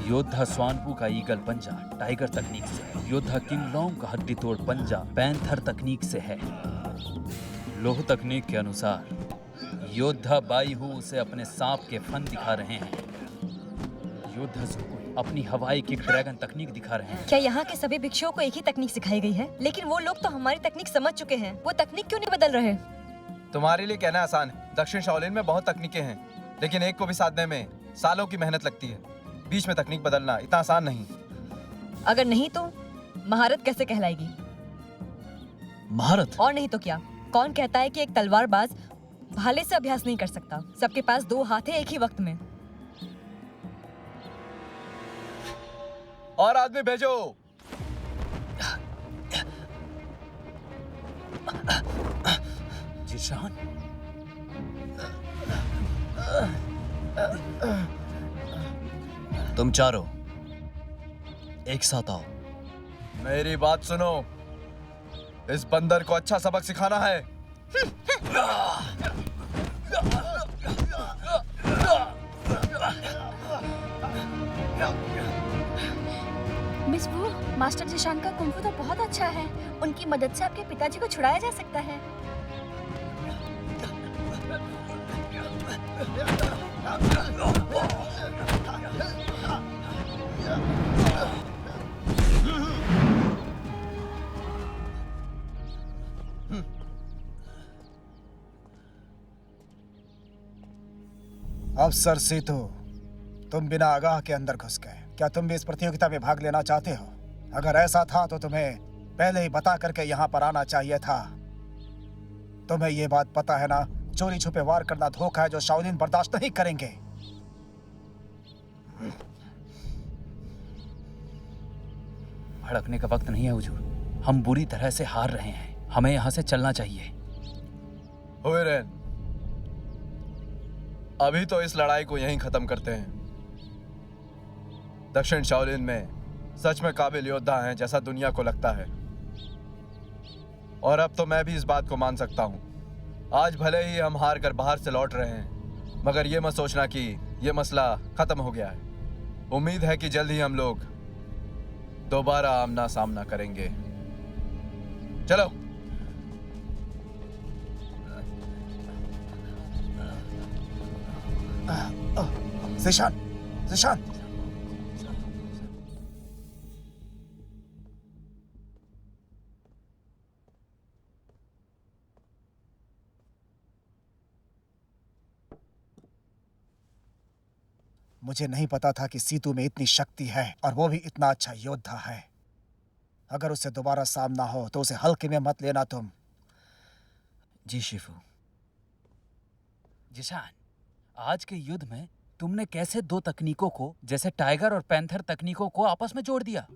योद्धा स्वानपू का ईगल पंजा टाइगर तकनीक से है। योद्धा किंग लोंग का हड्डी तोड़ पंजा पैंथर तकनीक से है। लोह तकनीक के अनुसार योद्धा बाई हु उसे अपने सांप के फन दिखा रहे हैं। योद्धा जुगुन अपनी हवाई किक ड्रैगन तकनीक दिखा रहे हैं। क्या यहाँ के सभी भिक्षुओं को एक ही तकनीक सिखाई गई है? लेकिन वो लोग तो हमारी तकनीक समझ चुके हैं। वो तकनीक क्यों नहीं बदल रहे? तुम्हारे लिए कहना आसान है। दक्षिण शाओलिन में बहुत तकनीकें हैं, लेकिन एक को भी साधने में सालों की मेहनत लगती है। बीच में तकनीक बदलना इतना आसान नहीं। अगर नहीं तो महारत कैसे कहलाएगी? महारत? और नहीं तो क्या? कौन कहता है कि एक तलवारबाज भाले से अभ्यास नहीं कर सकता? सबके पास 2 हाथ है एक ही वक्त में। और आदमी भेजो। जिशान, तुम चारों एक साथ आओ। मेरी बात सुनो, इस बंदर को अच्छा सबक सिखाना है। मिस वू, मास्टर जिशान का कुंफू तो बहुत अच्छा है। उनकी मदद से आपके पिताजी को छुड़ाया जा सकता है। अफसर सीतू, तुम बिना आगाह के अंदर घुस गए। क्या तुम भी इस प्रतियोगिता में भाग लेना चाहते हो? अगर ऐसा था तो तुम्हें पहले ही बता करके यहाँ पर आना चाहिए था। तुम्हें ये बात पता है ना, चोरी छुपे वार करना धोखा है जो शाओलिन बर्दाश्त नहीं करेंगे। भड़कने का वक्त नहीं है हुजूर। हम बुरी तरह से हार रहे हैं, हमें यहाँ से चलना चाहिए। हुइरेन, अभी तो इस लड़ाई को यहीं खत्म करते हैं। दक्षिण शाओलिन में सच में काबिल योद्धा हैं जैसा दुनिया को लगता है, और अब तो मैं भी इस बात को मान सकता हूं। आज भले ही हम हार कर बाहर से लौट रहे हैं, मगर ये मत सोचना कि ये मसला खत्म हो गया है। उम्मीद है कि जल्द ही हम लोग दोबारा आमना सामना करेंगे। चलो। ज़ीशान, ज़ीशान। मुझे नहीं पता था कि सीतू में इतनी शक्ति है और वो भी इतना अच्छा योद्धा है। अगर उससे दोबारा सामना हो तो उसे हल्के में मत लेना तुम। जी शिफू। जिशान, आज के युद्ध में तुमने कैसे दो तकनीकों को, जैसे टाइगर और पैंथर तकनीकों को आपस में जोड़ दिया?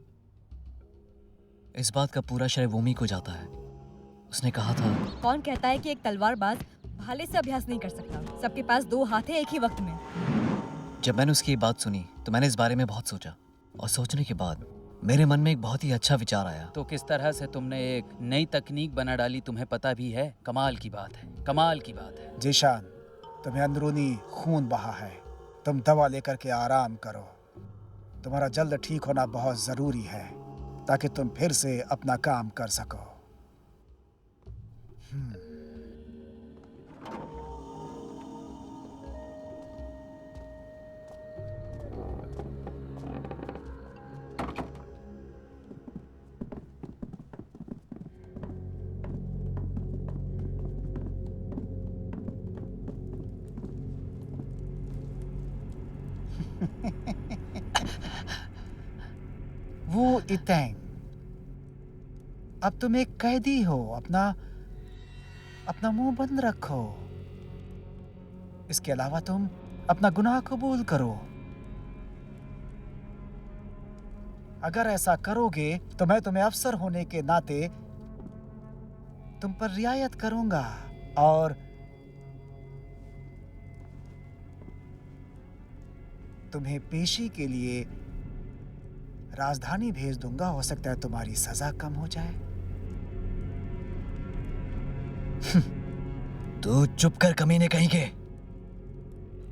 इस बात का पूरा श्रेय वूमी को जाता है। उसने कहा था। कौन कहता है कि एक तलवारबाज भाले से अभ्यास नहीं कर सकता? सबके पास दो हाथ हैं एक ही वक्त में। जब मैंने उसकी ये बात सुनी तो मैंने इस बारे में बहुत सोचा, और सोचने के बाद मेरे मन में एक बहुत ही अच्छा विचार आया। तो किस तरह से तुमने एक नई तकनीक बना डाली, तुम्हें पता भी है? कमाल की बात है, कमाल की बात है। जीशान, तुम्हें अंदरूनी खून बहा है। तुम दवा लेकर के आराम करो। तुम्हारा जल्द ठीक होना बहुत जरूरी है ताकि तुम फिर से अपना काम कर सको। वो इतेंग, अब तुम एक कैदी हो। अपना मुंह बंद रखो। इसके अलावा तुम अपना गुनाह कबूल करो। अगर ऐसा करोगे तो मैं तुम्हें अफसर होने के नाते तुम पर रियायत करूंगा और तुम्हें पेशी के लिए राजधानी भेज दूंगा। हो सकता है तुम्हारी सजा कम हो जाए। तू चुप कर कमीने कहीं के।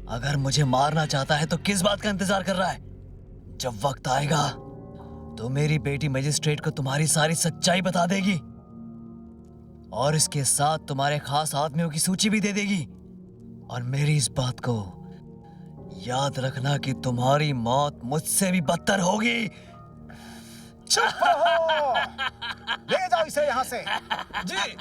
अगर मुझे मारना चाहता है तो किस बात का इंतजार कर रहा है? जब वक्त आएगा तो मेरी बेटी मजिस्ट्रेट को तुम्हारी सारी सच्चाई बता देगी, और इसके साथ तुम्हारे खास आदमियों की सूची भी दे देगी। और मेरी इस बात को याद रखना कि तुम्हारी मौत मुझसे भी बदतर होगी। चुप रहो। ले जाओ इसे यहाँ से। जी।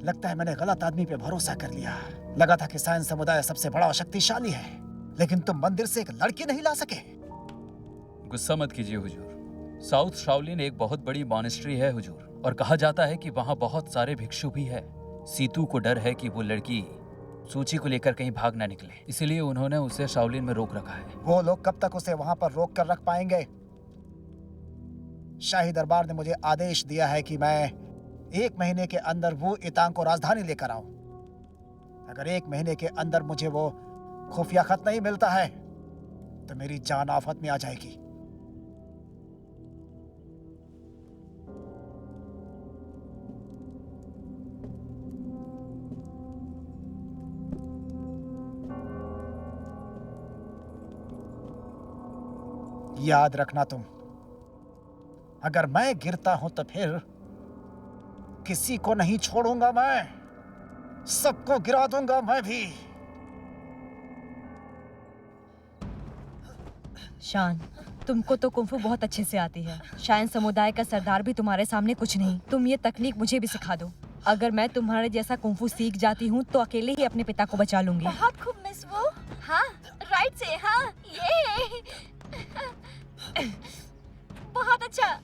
लगता है मैंने गलत आदमी पे भरोसा कर लिया। लगा था कि साइंस समुदाय सबसे बड़ा और शक्तिशाली है, लेकिन तुम मंदिर से एक लड़की नहीं ला सके। गुस्सा मत कीजिए हुजूर। साउथ शाओलिन एक बहुत बड़ी मॉनेस्ट्री है हुजूर, और कहा जाता है कि वहाँ बहुत सारे भिक्षु भी है। सीतू को डर है कि वो लड़की सूची को लेकर कहीं भाग ना निकले, इसलिए उन्होंने उसे शाओलिन में रोक रखा है। वो लोग कब तक उसे वहां पर रोक कर रख पाएंगे? शाही दरबार ने मुझे आदेश दिया है कि मैं 1 महीने के अंदर वो इतांग को राजधानी लेकर आऊं। अगर 1 महीने के अंदर मुझे वो खुफिया खत नहीं मिलता है तो मेरी जान आफत में आ जाएगी। याद रखना तुम, अगर मैं गिरता हूं तो फिर किसी को नहीं छोड़ूंगा मैं, सबको गिरा दूंगा मैं भी। शान, तुमको तो कुंफू बहुत अच्छे से आती है। शायन समुदाय का सरदार भी तुम्हारे सामने कुछ नहीं। तुम ये तकनीक मुझे भी सिखा दो। अगर मैं तुम्हारे जैसा कुंफू सीख जाती हूँ तो अकेले ही अपने पिता को बचा लूंगी। बहुत खूब मिस वो। हाँ, राइट से। हाँ, ये बहुत अच्छा।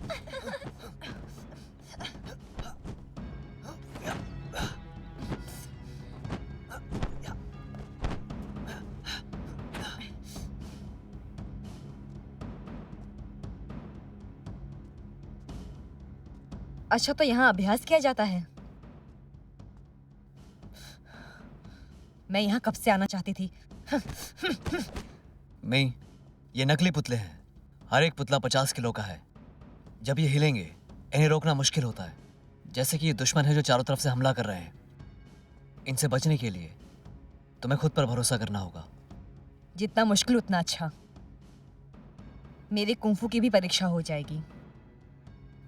अच्छा, तो यहाँ अभ्यास किया जाता है। मैं यहाँ कब से आना चाहती थी। मैं ये नकली पुतले हैं। हर एक पुतला 50 किलो का है। जब ये हिलेंगे इन्हें रोकना मुश्किल होता है। जैसे कि ये दुश्मन है जो चारों तरफ से हमला कर रहे हैं। इनसे बचने के लिए तुम्हें खुद पर भरोसा करना होगा। जितना मुश्किल उतना अच्छा। मेरे कुंफू की भी परीक्षा हो जाएगी।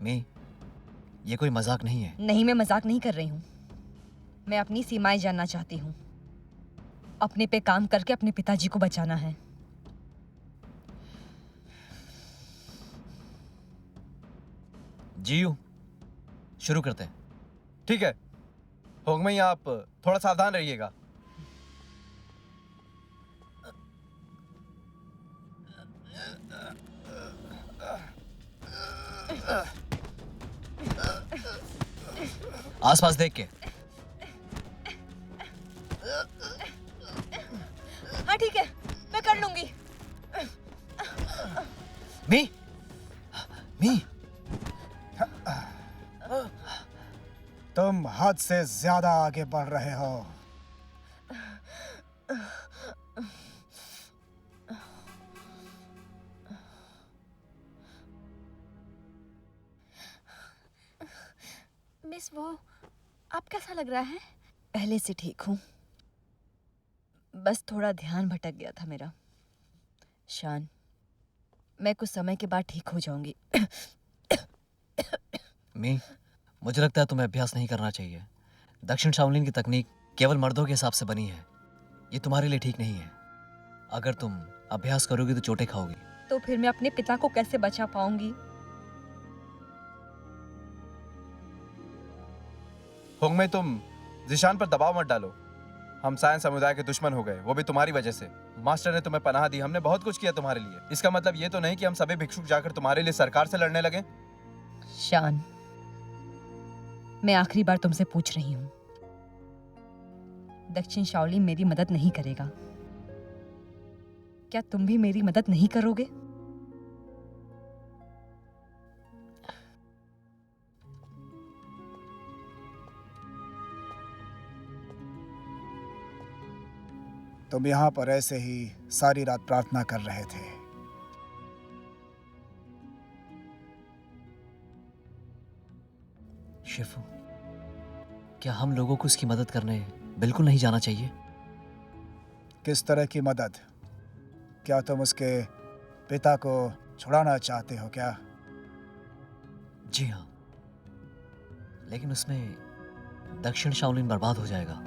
मैं ये कोई मजाक नहीं है। नहीं, मैं मजाक नहीं कर रही हूँ। मैं अपनी सीमाएं जानना चाहती हूँ। अपने पे काम करके अपने पिताजी को बचाना है। जीयू, शुरू करते हैं। ठीक है होंगमई, आप थोड़ा सावधान रहिएगा। आसपास देख के। हाँ ठीक है, मैं कर लूंगी। मी मी तुम हद से ज्यादा आगे बढ़ रहे हो। मिस वो, आप कैसा लग रहा है? पहले से ठीक हूँ, बस थोड़ा ध्यान भटक गया था मेरा। शान, मैं कुछ समय के बाद ठीक हो जाऊंगी। मी, मुझे लगता है तुम्हें अभ्यास नहीं करना चाहिए। दक्षिण शाओलिन की तकनीक केवल मर्दों के हिसाब से बनी है। ये तुम्हारे लिए ठीक नहीं है। अगर तुम अभ्यास करोगी तो चोटें खाओगी। तो फिर मैं अपने पिता को कैसे बचा पाऊंगी? होंगमई, तुम जिशान पर दबाव मत डालो। हम सायन समुदाय के दुश्मन हो गए, वो भी तुम्हारी वजह से। मास्टर ने तुम्हें पनाह दी, हमने बहुत कुछ किया तुम्हारे लिए। इसका मतलब ये तो नहीं कि हम सभी भिक्षुक जाकर तुम्हारे लिए सरकार से लड़ने लगे। शान, मैं आखिरी बार तुमसे पूछ रही हूँ, दक्षिण शाओलिन मेरी मदद नहीं करेगा? क्या तुम भी मेरी मदद नहीं करोगे? तुम यहाँ पर ऐसे ही सारी रात प्रार्थना कर रहे थे। शिफू, क्या हम लोगों को उसकी मदद करने बिल्कुल नहीं जाना चाहिए? किस तरह की मदद? क्या तुम उसके पिता को छुड़ाना चाहते हो क्या? जी हाँ, लेकिन उसमें दक्षिण शाओलिन बर्बाद हो जाएगा।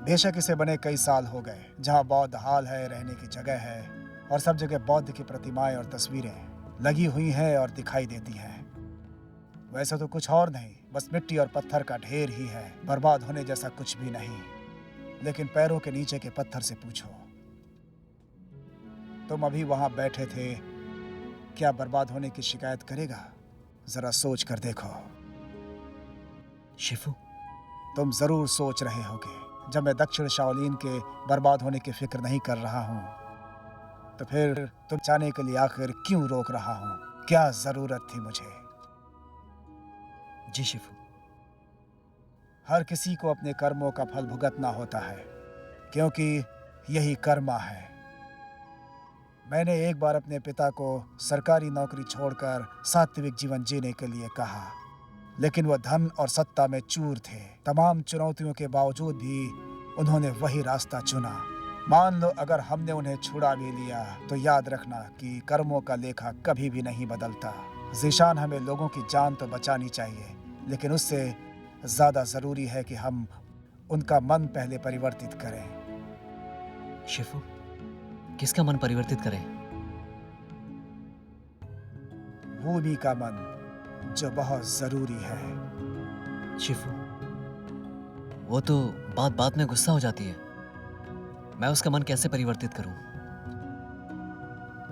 बेशक इसे बने कई साल हो गए। जहाँ बौद्ध हाल है, रहने की जगह है और सब जगह बौद्ध की प्रतिमाएं और तस्वीरें लगी हुई हैं और दिखाई देती हैं। वैसे तो कुछ और नहीं, बस मिट्टी और पत्थर का ढेर ही है। बर्बाद होने जैसा कुछ भी नहीं। लेकिन पैरों के नीचे के पत्थर से पूछो, तुम अभी वहां बैठे थे, क्या बर्बाद होने की शिकायत करेगा? जरा सोच कर देखो। शिफू, तुम जरूर सोच रहे होगे, जब मैं दक्षिण शाओलिन के बर्बाद होने की फिक्र नहीं कर रहा हूं तो फिर तुम जाने के लिए आखिर क्यों रोक रहा हूं? क्या जरूरत थी मुझे? जी शिफू। हर किसी को अपने कर्मों का फल भुगतना होता है, क्योंकि यही कर्मा है। मैंने एक बार अपने पिता को सरकारी नौकरी छोड़कर सात्विक जीवन जीने के लिए कहा, लेकिन वह धन और सत्ता में चूर थे। तमाम चुनौतियों के बावजूद भी उन्होंने वही रास्ता चुना। मान लो अगर हमने उन्हें छुड़ा भी लिया तो याद रखना कि कर्मों का लेखा कभी भी नहीं बदलता। ज़ीशान, हमें लोगों की जान तो बचानी चाहिए, लेकिन उससे ज़्यादा ज़रूरी है कि हम उनका मन पहले परिवर्तित करें। शिफू, किसका मन परिवर्तित करें? भूमि का मन, जो बहुत ज़रूरी है। शिफू, वो तो बात बात में गुस्सा हो जाती है। मैं उसका मन कैसे परिवर्तित करूं?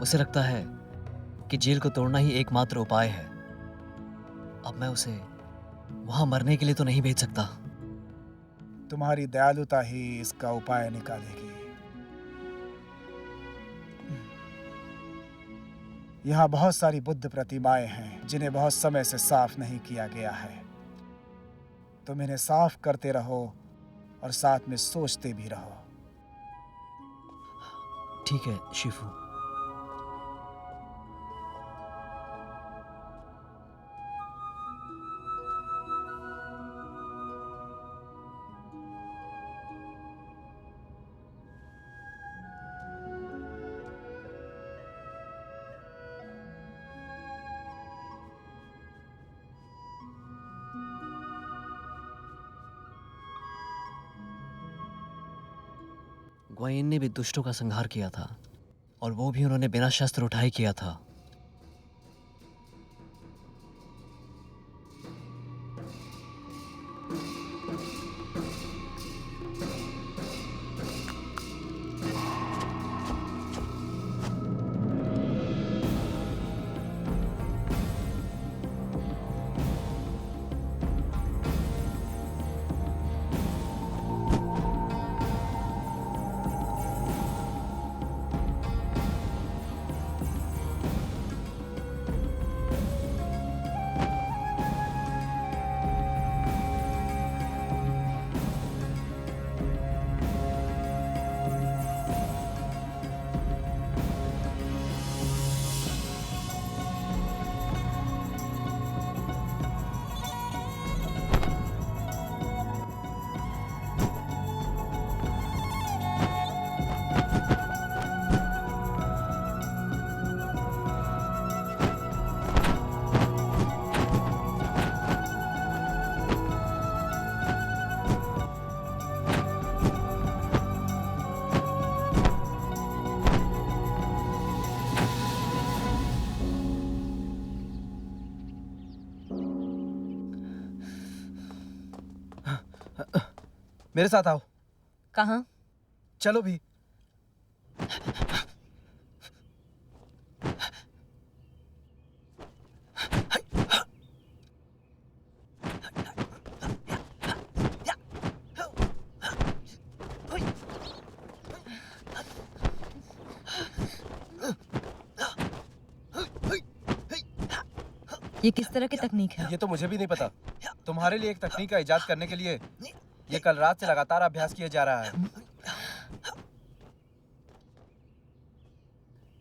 उसे लगता है कि जेल को तोड़ना ही एकमात्र उपाय है। अब मैं उसे वहां मरने के लिए तो नहीं भेज सकता। तुम्हारी दयालुता ही इसका उपाय निकालेगी। यहाँ बहुत सारी बुद्ध प्रतिमाएं हैं जिन्हें बहुत समय से साफ नहीं किया गया है। तुम इन्हें साफ करते रहो और साथ में सोचते भी रहो। ठीक है शिफू। ग्वाइन ने भी दुष्टों का संहार किया था, और वो भी उन्होंने बिना शस्त्र उठाए किया था। मेरे साथ आओ। कहाँ? चलो भी। ये किस तरह की तकनीक है? ये तो मुझे भी नहीं पता। तुम्हारे लिए एक तकनीक का इजाद करने के लिए ये कल रात से लगातार अभ्यास किया जा रहा है।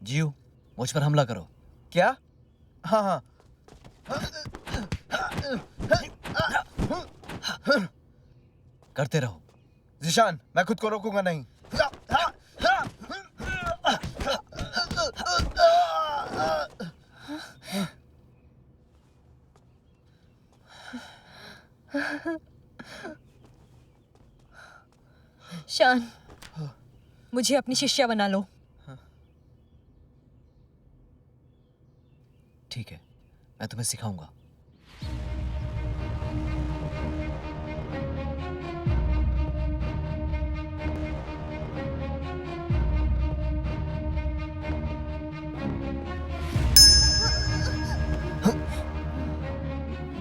जियो, मुझ पर हमला करो। क्या? हाँ हाँ। करते रहो। ज़ीशान, मैं खुद को रोकूंगा नहीं। शान, मुझे अपनी शिष्या बना लो। ठीक है, मैं तुम्हें सिखाऊंगा।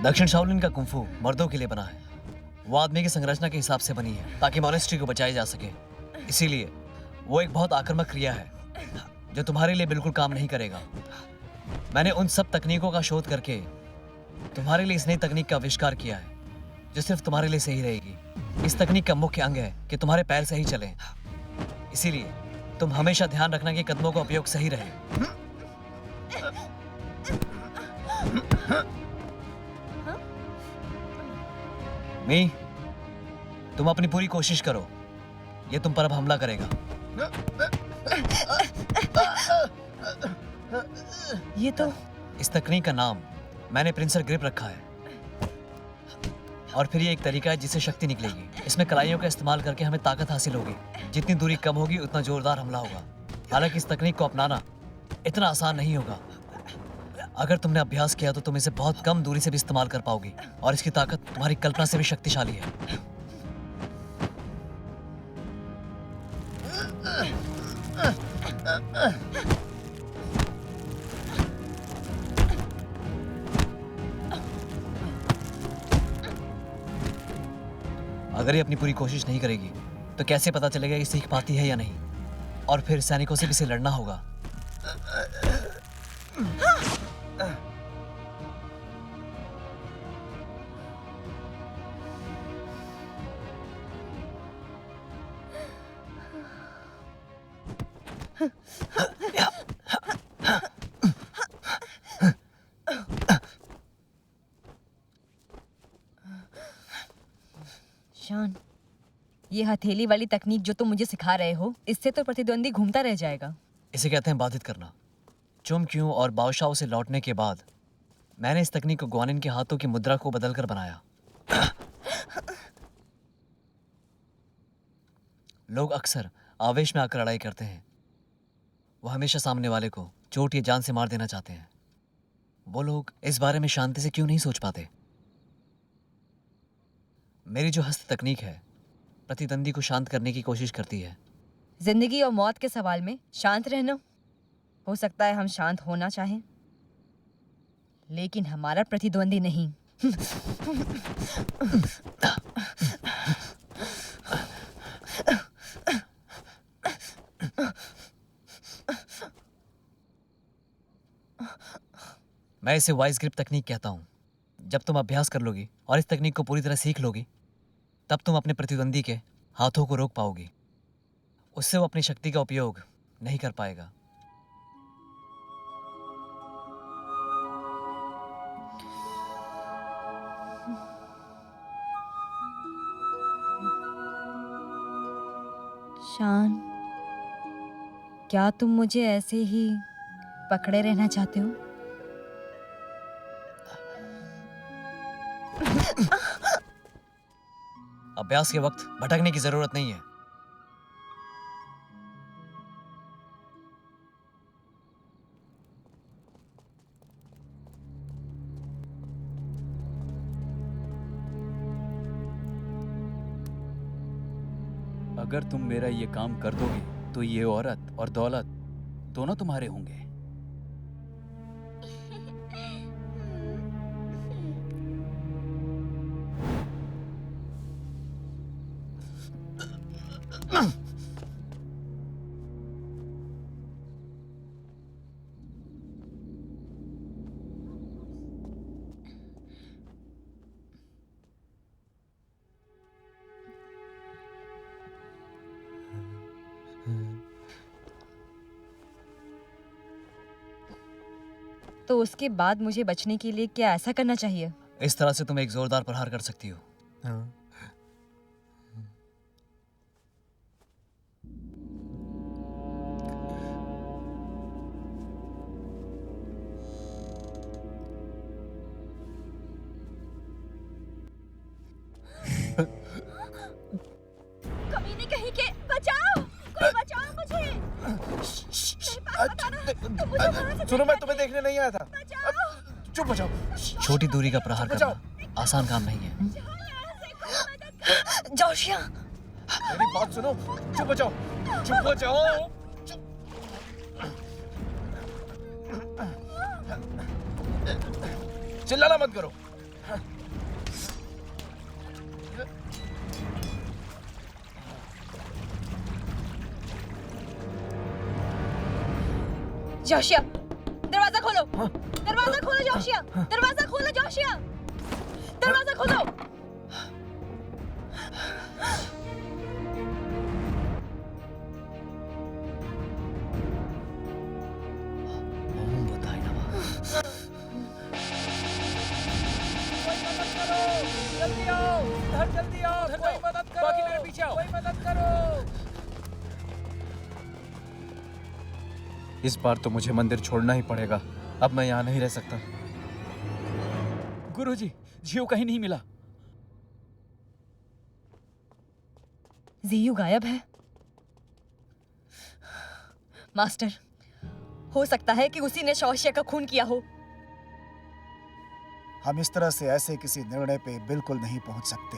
दक्षिण शाओलिन का कुंफू मर्दों के लिए बना है। वो आदमी की संरचना के हिसाब से बनी है ताकि मॉनेस्ट्री को बचाया जा सके। इसीलिए वो एक बहुत आक्रामक क्रिया है जो तुम्हारे लिए बिल्कुल काम नहीं करेगा। मैंने उन सब तकनीकों का शोध करके तुम्हारे लिए इस नई तकनीक का आविष्कार किया है जो सिर्फ तुम्हारे लिए सही रहेगी। इस तकनीक का मुख्य अंग है कि तुम्हारे पैर सही चलें। इसीलिए तुम हमेशा ध्यान रखना कि कदमों का उपयोग सही रहे। मी, तुम अपनी पूरी कोशिश करो। ये तुम पर अब हमला करेगा। ये तो इस तकनीक का नाम मैंने प्रिंसर ग्रिप रखा है। और फिर ये एक तरीका है जिससे शक्ति निकलेगी। इसमें कलाइयों का इस्तेमाल करके हमें ताकत हासिल होगी। जितनी दूरी कम होगी उतना जोरदार हमला होगा। हालांकि इस तकनीक को अपनाना इतना आसान नहीं होगा। अगर तुमने अभ्यास किया तो तुम इसे बहुत कम दूरी से भी इस्तेमाल कर पाओगी और इसकी ताकत तुम्हारी कल्पना से भी शक्तिशाली है। अगर ये अपनी पूरी कोशिश नहीं करेगी तो कैसे पता चलेगा कि सीख पाती है या नहीं? और फिर सैनिकों से भी इसे लड़ना होगा। शान, ये हथेली वाली तकनीक जो तुम मुझे सिखा रहे हो, इससे तो प्रतिद्वंदी घूमता रह जाएगा। इसे कहते हैं बाधित करना। चुमक्यू और बादशाह से लौटने के बाद मैंने इस तकनीक को ग्वानिन के हाथों की मुद्रा को बदलकर बनाया। लोग अक्सर आवेश में आकर लड़ाई करते हैं। वो हमेशा सामने वाले को चोट या जान से मार देना चाहते हैं। वो लोग इस बारे में शांति से क्यों नहीं सोच पाते? मेरी जो हस्त तकनीक है प्रतिद्वंदी को शांत करने की कोशिश करती है। जिंदगी और मौत के सवाल में शांत रहना, हो सकता है हम शांत होना चाहें, लेकिन हमारा प्रतिद्वंदी नहीं। मैं इसे वाइस ग्रिप तकनीक कहता हूं। जब तुम अभ्यास कर लोगी और इस तकनीक को पूरी तरह सीख लोगी, तब तुम अपने प्रतिद्वंदी के हाथों को रोक पाओगी। उससे वो अपनी शक्ति का उपयोग नहीं कर पाएगा। शान, क्या तुम मुझे ऐसे ही पकड़े रहना चाहते हो? अभ्यास के वक्त भटकने की जरूरत नहीं है। अगर तुम मेरा ये काम कर दोगे तो ये औरत और दौलत दोनों तुम्हारे होंगे। तो उसके बाद मुझे बचने के लिए क्या ऐसा करना चाहिए? इस तरह से तुम एक जोरदार प्रहार कर सकती हो। कमीने कहीं के, बचाओ, कोई बचाओ मुझे। सुनो, मैं तुम्हें देखने नहीं आया था। बचाओ। चुप हो जाओ। छोटी दूरी का प्रहार करना आसान काम नहीं है। जोशिया, मेरी बात सुनो, चुप हो जाओ, चुप हो जाओ। चिल्लाना मत करो। जोशिया, दरवाजा खोलो। दरवाजा खोलो जोशिया, दरवाजा खोलो जोशिया, दरवाजा खोलो। ओम बुद्धाय नमः। जल्दी आओ, इधर जल्दी आओ, कोई मदद करो, बाकी मेरे पीछे आओ, कोई मदद करो। इस बार तो मुझे मंदिर छोड़ना ही पड़ेगा। अब मैं यहाँ नहीं रह सकता। गुरुजी, जियो कहीं नहीं मिला। जियू गायब है। मास्टर, हो सकता है कि उसी ने शौर्य का खून किया हो। हम इस तरह से ऐसे किसी निर्णय पे बिल्कुल नहीं पहुंच सकते।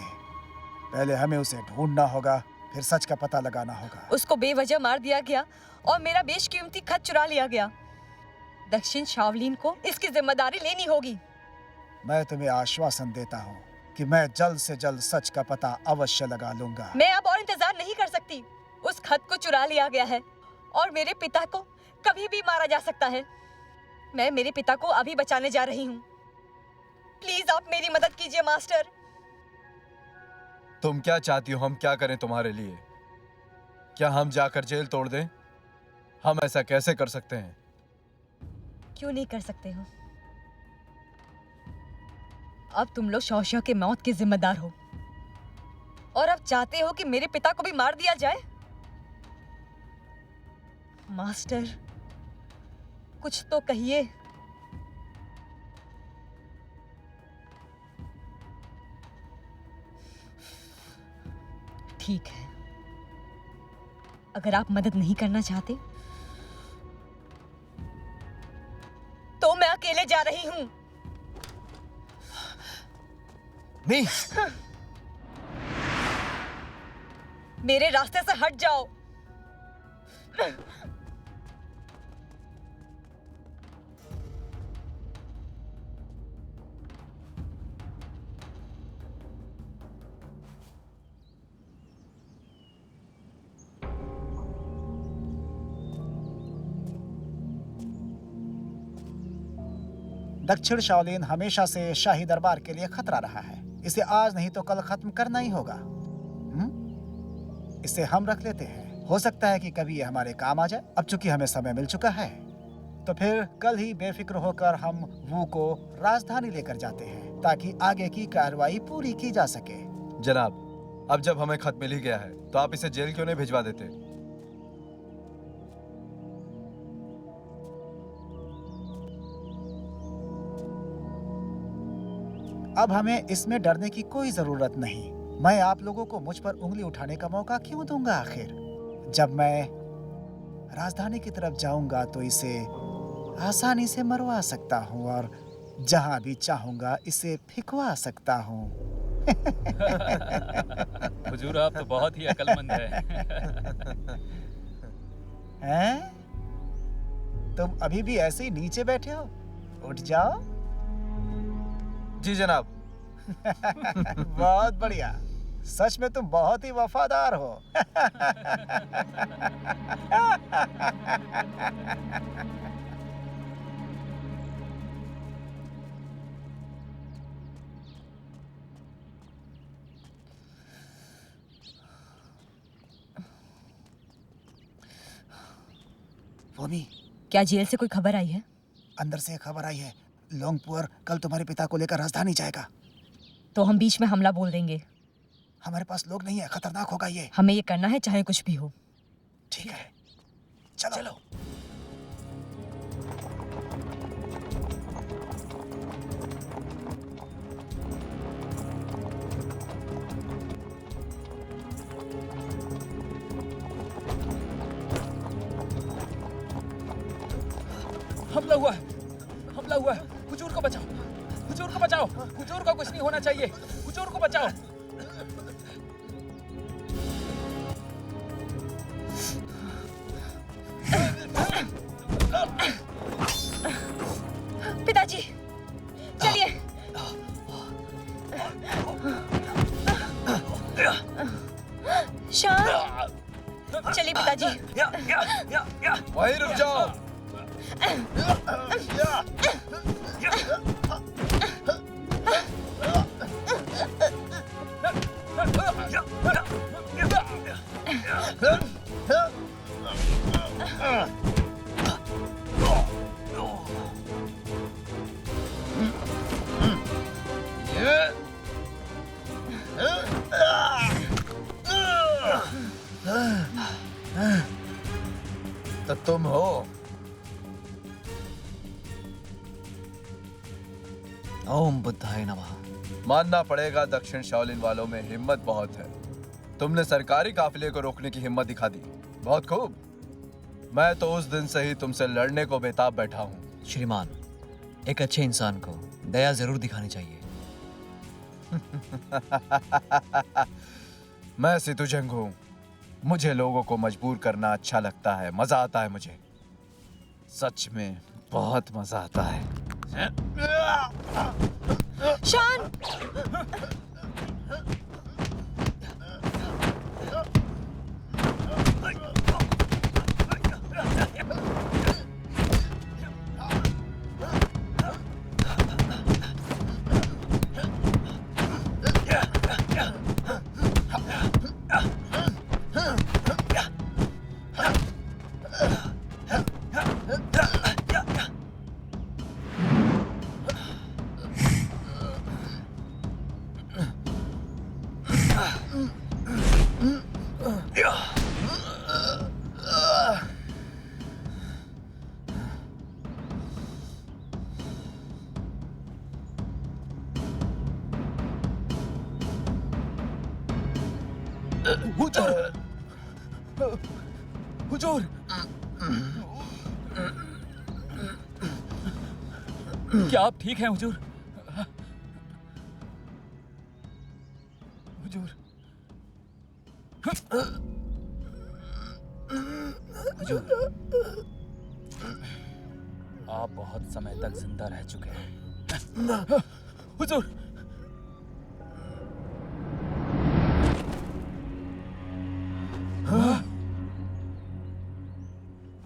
पहले हमें उसे ढूंढना होगा, फिर सच का पता लगाना होगा। उसको बेवजह मार दिया गया और मेरा बेशकीमती खत चुरा लिया गया। दक्षिण शाओलिन को इसकी जिम्मेदारी लेनी होगी। मैं तुम्हें आश्वासन देता हूँ कि मैं जल्द से जल्द सच का पता अवश्य लगा लूंगा। मैं अब और इंतजार नहीं कर सकती। उस खत को चुरा लिया गया है और मेरे पिता को कभी भी मारा जा सकता है। मैं मेरे पिता को अभी बचाने जा रही हूँ। प्लीज आप मेरी मदद कीजिए मास्टर। तुम क्या चाहती हो हम क्या करें तुम्हारे लिए? क्या हम जाकर जेल तोड़ दें? हम ऐसा कैसे कर सकते हैं? क्यों नहीं कर सकते हो? अब तुम लोग शौर्य के मौत के जिम्मेदार हो और अब चाहते हो कि मेरे पिता को भी मार दिया जाए। मास्टर, कुछ तो कहिए। ठीक है, अगर आप मदद नहीं करना चाहते तो मैं अकेले जा रही हूं। नहीं, मेरे रास्ते से हट जाओ। दक्षिण शाओलिन हमेशा से शाही दरबार के लिए खतरा रहा है। इसे आज नहीं तो कल खत्म करना ही होगा। इसे हम रख लेते हैं। हो सकता है कि कभी ये हमारे काम आ जाए। अब चूंकि हमें समय मिल चुका है तो फिर कल ही बेफिक्र होकर हम वू को राजधानी लेकर जाते हैं ताकि आगे की कार्रवाई पूरी की जा सके। जनाब, अब जब हमें खत मिल ही गया है तो आप इसे जेल क्यों नहीं भिजवा देते? अब हमें इसमें डरने की कोई जरूरत नहीं। मैं आप लोगों को मुझ पर उंगली उठाने का मौका क्यों दूंगा? आखिर जब मैं राजधानी की तरफ जाऊंगा तो इसे आसानी से मरवा सकता हूं और जहां भी चाहूंगा इसे फिकवा सकता हूं। हुजूर, आप तो बहुत ही अक्लमंद हैं। हैं? तुम अभी भी ऐसे ही नीचे बैठे हो? उठ जाओ। जी जनाब। बहुत बढ़िया। सच में तुम बहुत ही वफादार हो। वोमी, क्या जेल से कोई खबर आई है? अंदर से खबर आई है। लोंगपुर कल तुम्हारे पिता को लेकर राजधानी जाएगा। तो हम बीच में हमला बोल देंगे। हमारे पास लोग नहीं है, खतरनाक होगा ये। हमें ये करना है चाहे कुछ भी हो। ठीक है, चलो, चलो। हमला हुआ है, हमला हुआ है। हुजूर को बचाओ, हुजूर को बचाओ। हुजूर को कुछ नहीं होना चाहिए। हुजूर को बचाओ। पिताजी, चलिए। शांत। चलिए पिताजी। वहीं रुक जाओ। तो तुम हो ओम बुद्धाय नमः। मानना पड़ेगा दक्षिण शाओलिन वालों में हिम्मत बहुत है। तुमने सरकारी काफिले को रोकने की हिम्मत दिखा दी, बहुत खूब। मैं तो उस दिन से ही तुमसे लड़ने को बेताब बैठा हूँ। श्रीमान, एक अच्छे इंसान को दया जरूर दिखानी चाहिए। मैं सितुजंग हूँ। मुझे लोगों को मजबूर करना अच्छा लगता है, मजा आता है मुझे। सच में बहुत मजा आता है। शान! हुजूर! क्या आप ठीक हैं हुजूर? हुजूर! हुजूर! आप बहुत समय तक जिंदा रह चुके हैं। हुजूर!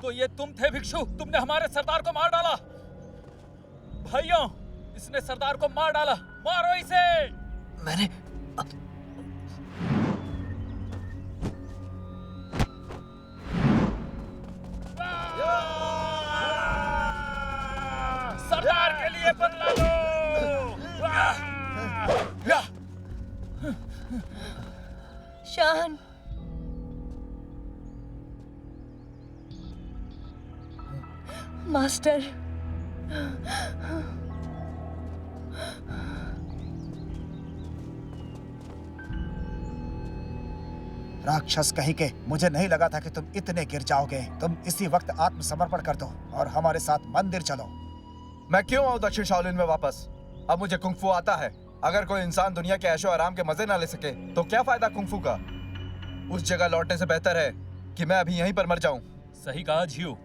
तो ये तुम थे भिक्षु? तुमने हमारे सरदार को मार डाला। भाइयों, इसने सरदार को मार डाला, मारो इसे। मैंने सरदार के लिए बदला लो। शान! मास्टर, राक्षस कहीं के, मुझे नहीं लगा था कि तुम इतने गिर जाओगे। तुम इसी वक्त आत्मसमर्पण कर दो और हमारे साथ मंदिर चलो। मैं क्यों आऊं दक्षिण शाओलिन में वापस? अब मुझे कुंग फू आता है। अगर कोई इंसान दुनिया के ऐशो आराम के मजे ना ले सके तो क्या फायदा कुंग फू का? उस जगह लौटने से बेहतर है कि मैं अभी यहीं पर मर जाऊं। सही कहा जियो।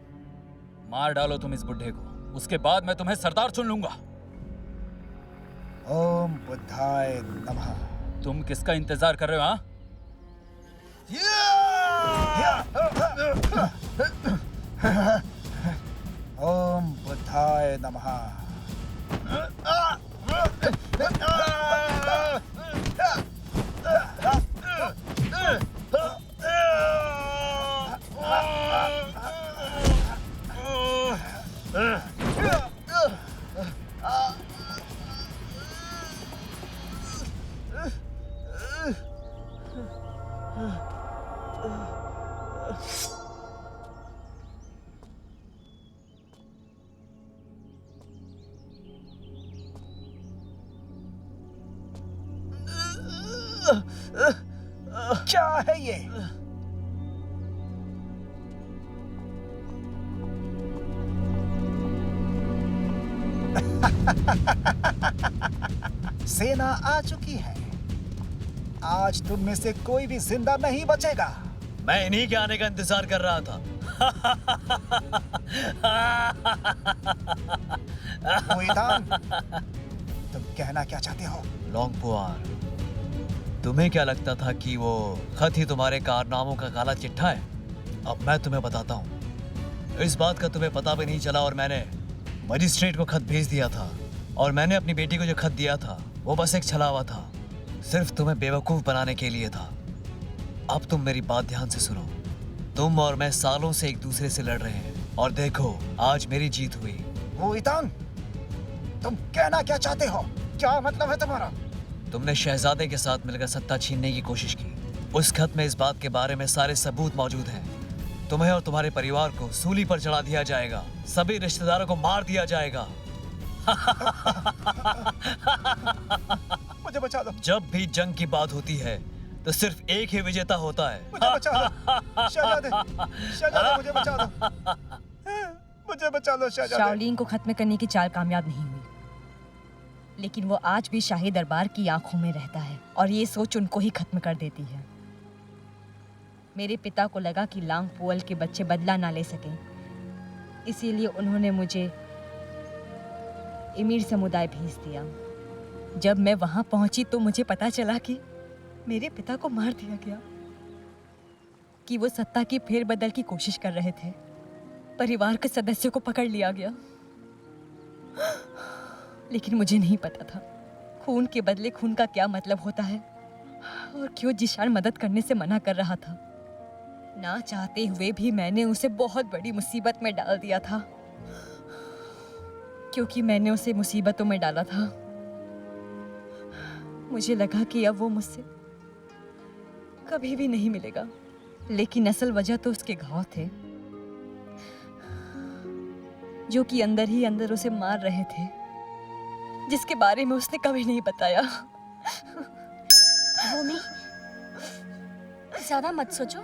मार डालो तुम इस बुड्ढे को, उसके बाद मैं तुम्हें सरदार चुन लूंगा। ओम बुद्धाय नमः। तुम किसका इंतजार कर रहे हो? हाँ, ओम बुद्धाय नमः। क्या है ये? सेना आ चुकी है। आज तुम में से कोई भी जिंदा नहीं बचेगा। मैं इन्हीं के आने का इंतजार कर रहा था। मुइतान, तुम कहना क्या चाहते हो? लॉन्गपुआर, तुम्हें क्या लगता था कि वो खत ही तुम्हारे कारनामों का काला चिट्ठा है? अब मैं तुम्हें बताता हूँ। इस बात का तुम्हें पता भी नहीं चला और मैंने मजिस्ट्रेट को खत भेज दिया था। और मैंने अपनी बेटी को जो खत दिया था वो बस एक छलावा था, सिर्फ तुम्हें बेवकूफ़ बनाने के लिए था। अब तुम मेरी बात ध्यान से सुनो। तुम और मैं सालों से एक दूसरे से लड़ रहे हैं और देखो आज मेरी जीत हुई। मुइतान, तुम कहना क्या चाहते हो? क्या मतलब है तुम्हारा? तुमने शहजादे के साथ मिलकर सत्ता छीनने की कोशिश की। उस खत में इस बात के बारे में सारे सबूत मौजूद हैं। तुम्हें और तुम्हारे परिवार को सूली पर चढ़ा दिया जाएगा, सभी रिश्तेदारों को मार दिया जाएगा। मुझे बचा लो, जब भी जंग की बात होती है तो सिर्फ एक ही विजेता होता है। मुझे बचा लो शहजादे, शहजादे मुझे बचा लो, मुझे बचा लो शहजादे। शाओलिन को खत्म करने की चाल कामयाब नहीं हुई, लेकिन वो आज भी शाही दरबार की आंखों में रहता है और ये सोच उनको ही खत्म कर देती है। मेरे पिता को लगा कि लांग पुअल के बच्चे बदला ना ले सकें, इसीलिए उन्होंने मुझे एमिर समुदाय भेज दिया। जब मैं वहां पहुंची तो मुझे पता चला कि मेरे पिता को मार दिया गया, कि वो सत्ता की फेरबदल की कोशिश कर रहे थे। परिवार के सदस्यों को पकड़ लिया गया, लेकिन मुझे नहीं पता था खून के बदले खून का क्या मतलब होता है और क्यों जिशान मदद करने से मना कर रहा था। ना चाहते हुए भी मैंने उसे बहुत बड़ी मुसीबत में डाल दिया था, क्योंकि मैंने उसे मुसीबतों में डाला था। मुझे लगा कि अब वो मुझसे कभी भी नहीं मिलेगा, लेकिन असल वजह तो उसके घाव थे, जो कि अंदर ही अंदर उसे मार रहे थे, जिसके बारे में उसने कभी नहीं बताया। भूमि, ज्यादा मत सोचो।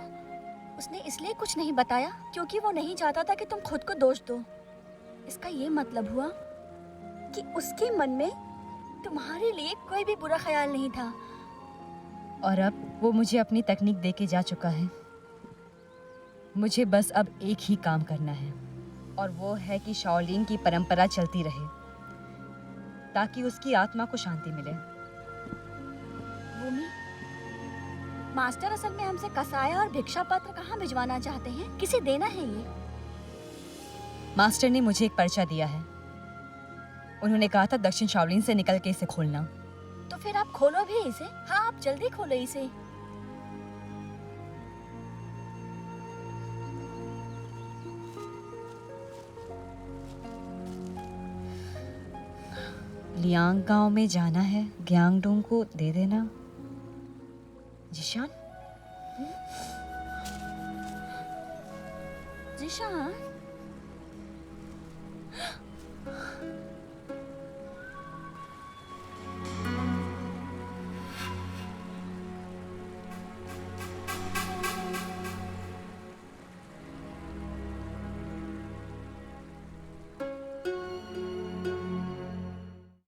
उसने इसलिए कुछ नहीं बताया क्योंकि वो नहीं चाहता था कि तुम खुद को दोष दो। इसका ये मतलब हुआ कि उसके मन में तुम्हारे लिए कोई भी बुरा ख्याल नहीं था। और अब वो मुझे अपनी तकनीक दे के जा चुका है। मुझे बस अब एक ही काम करना है, और वो है कि शाओलिन की परंपरा चलती रहे ताकि उसकी आत्मा को शांति मिले। भूमि, मास्टर असल में हमसे कसाया और भिक्षा पत्र कहाँ भिजवाना चाहते हैं? किसे देना है ये? मास्टर ने मुझे एक पर्चा दिया है। उन्होंने कहा था दक्षिण शाओलिन से निकल के इसे खोलना। तो फिर आप खोलो भी इसे। हाँ, आप जल्दी खोलो इसे। लियांग गांव में जाना है, ग्यांगडोंग को दे देना। जिशान, जिशान,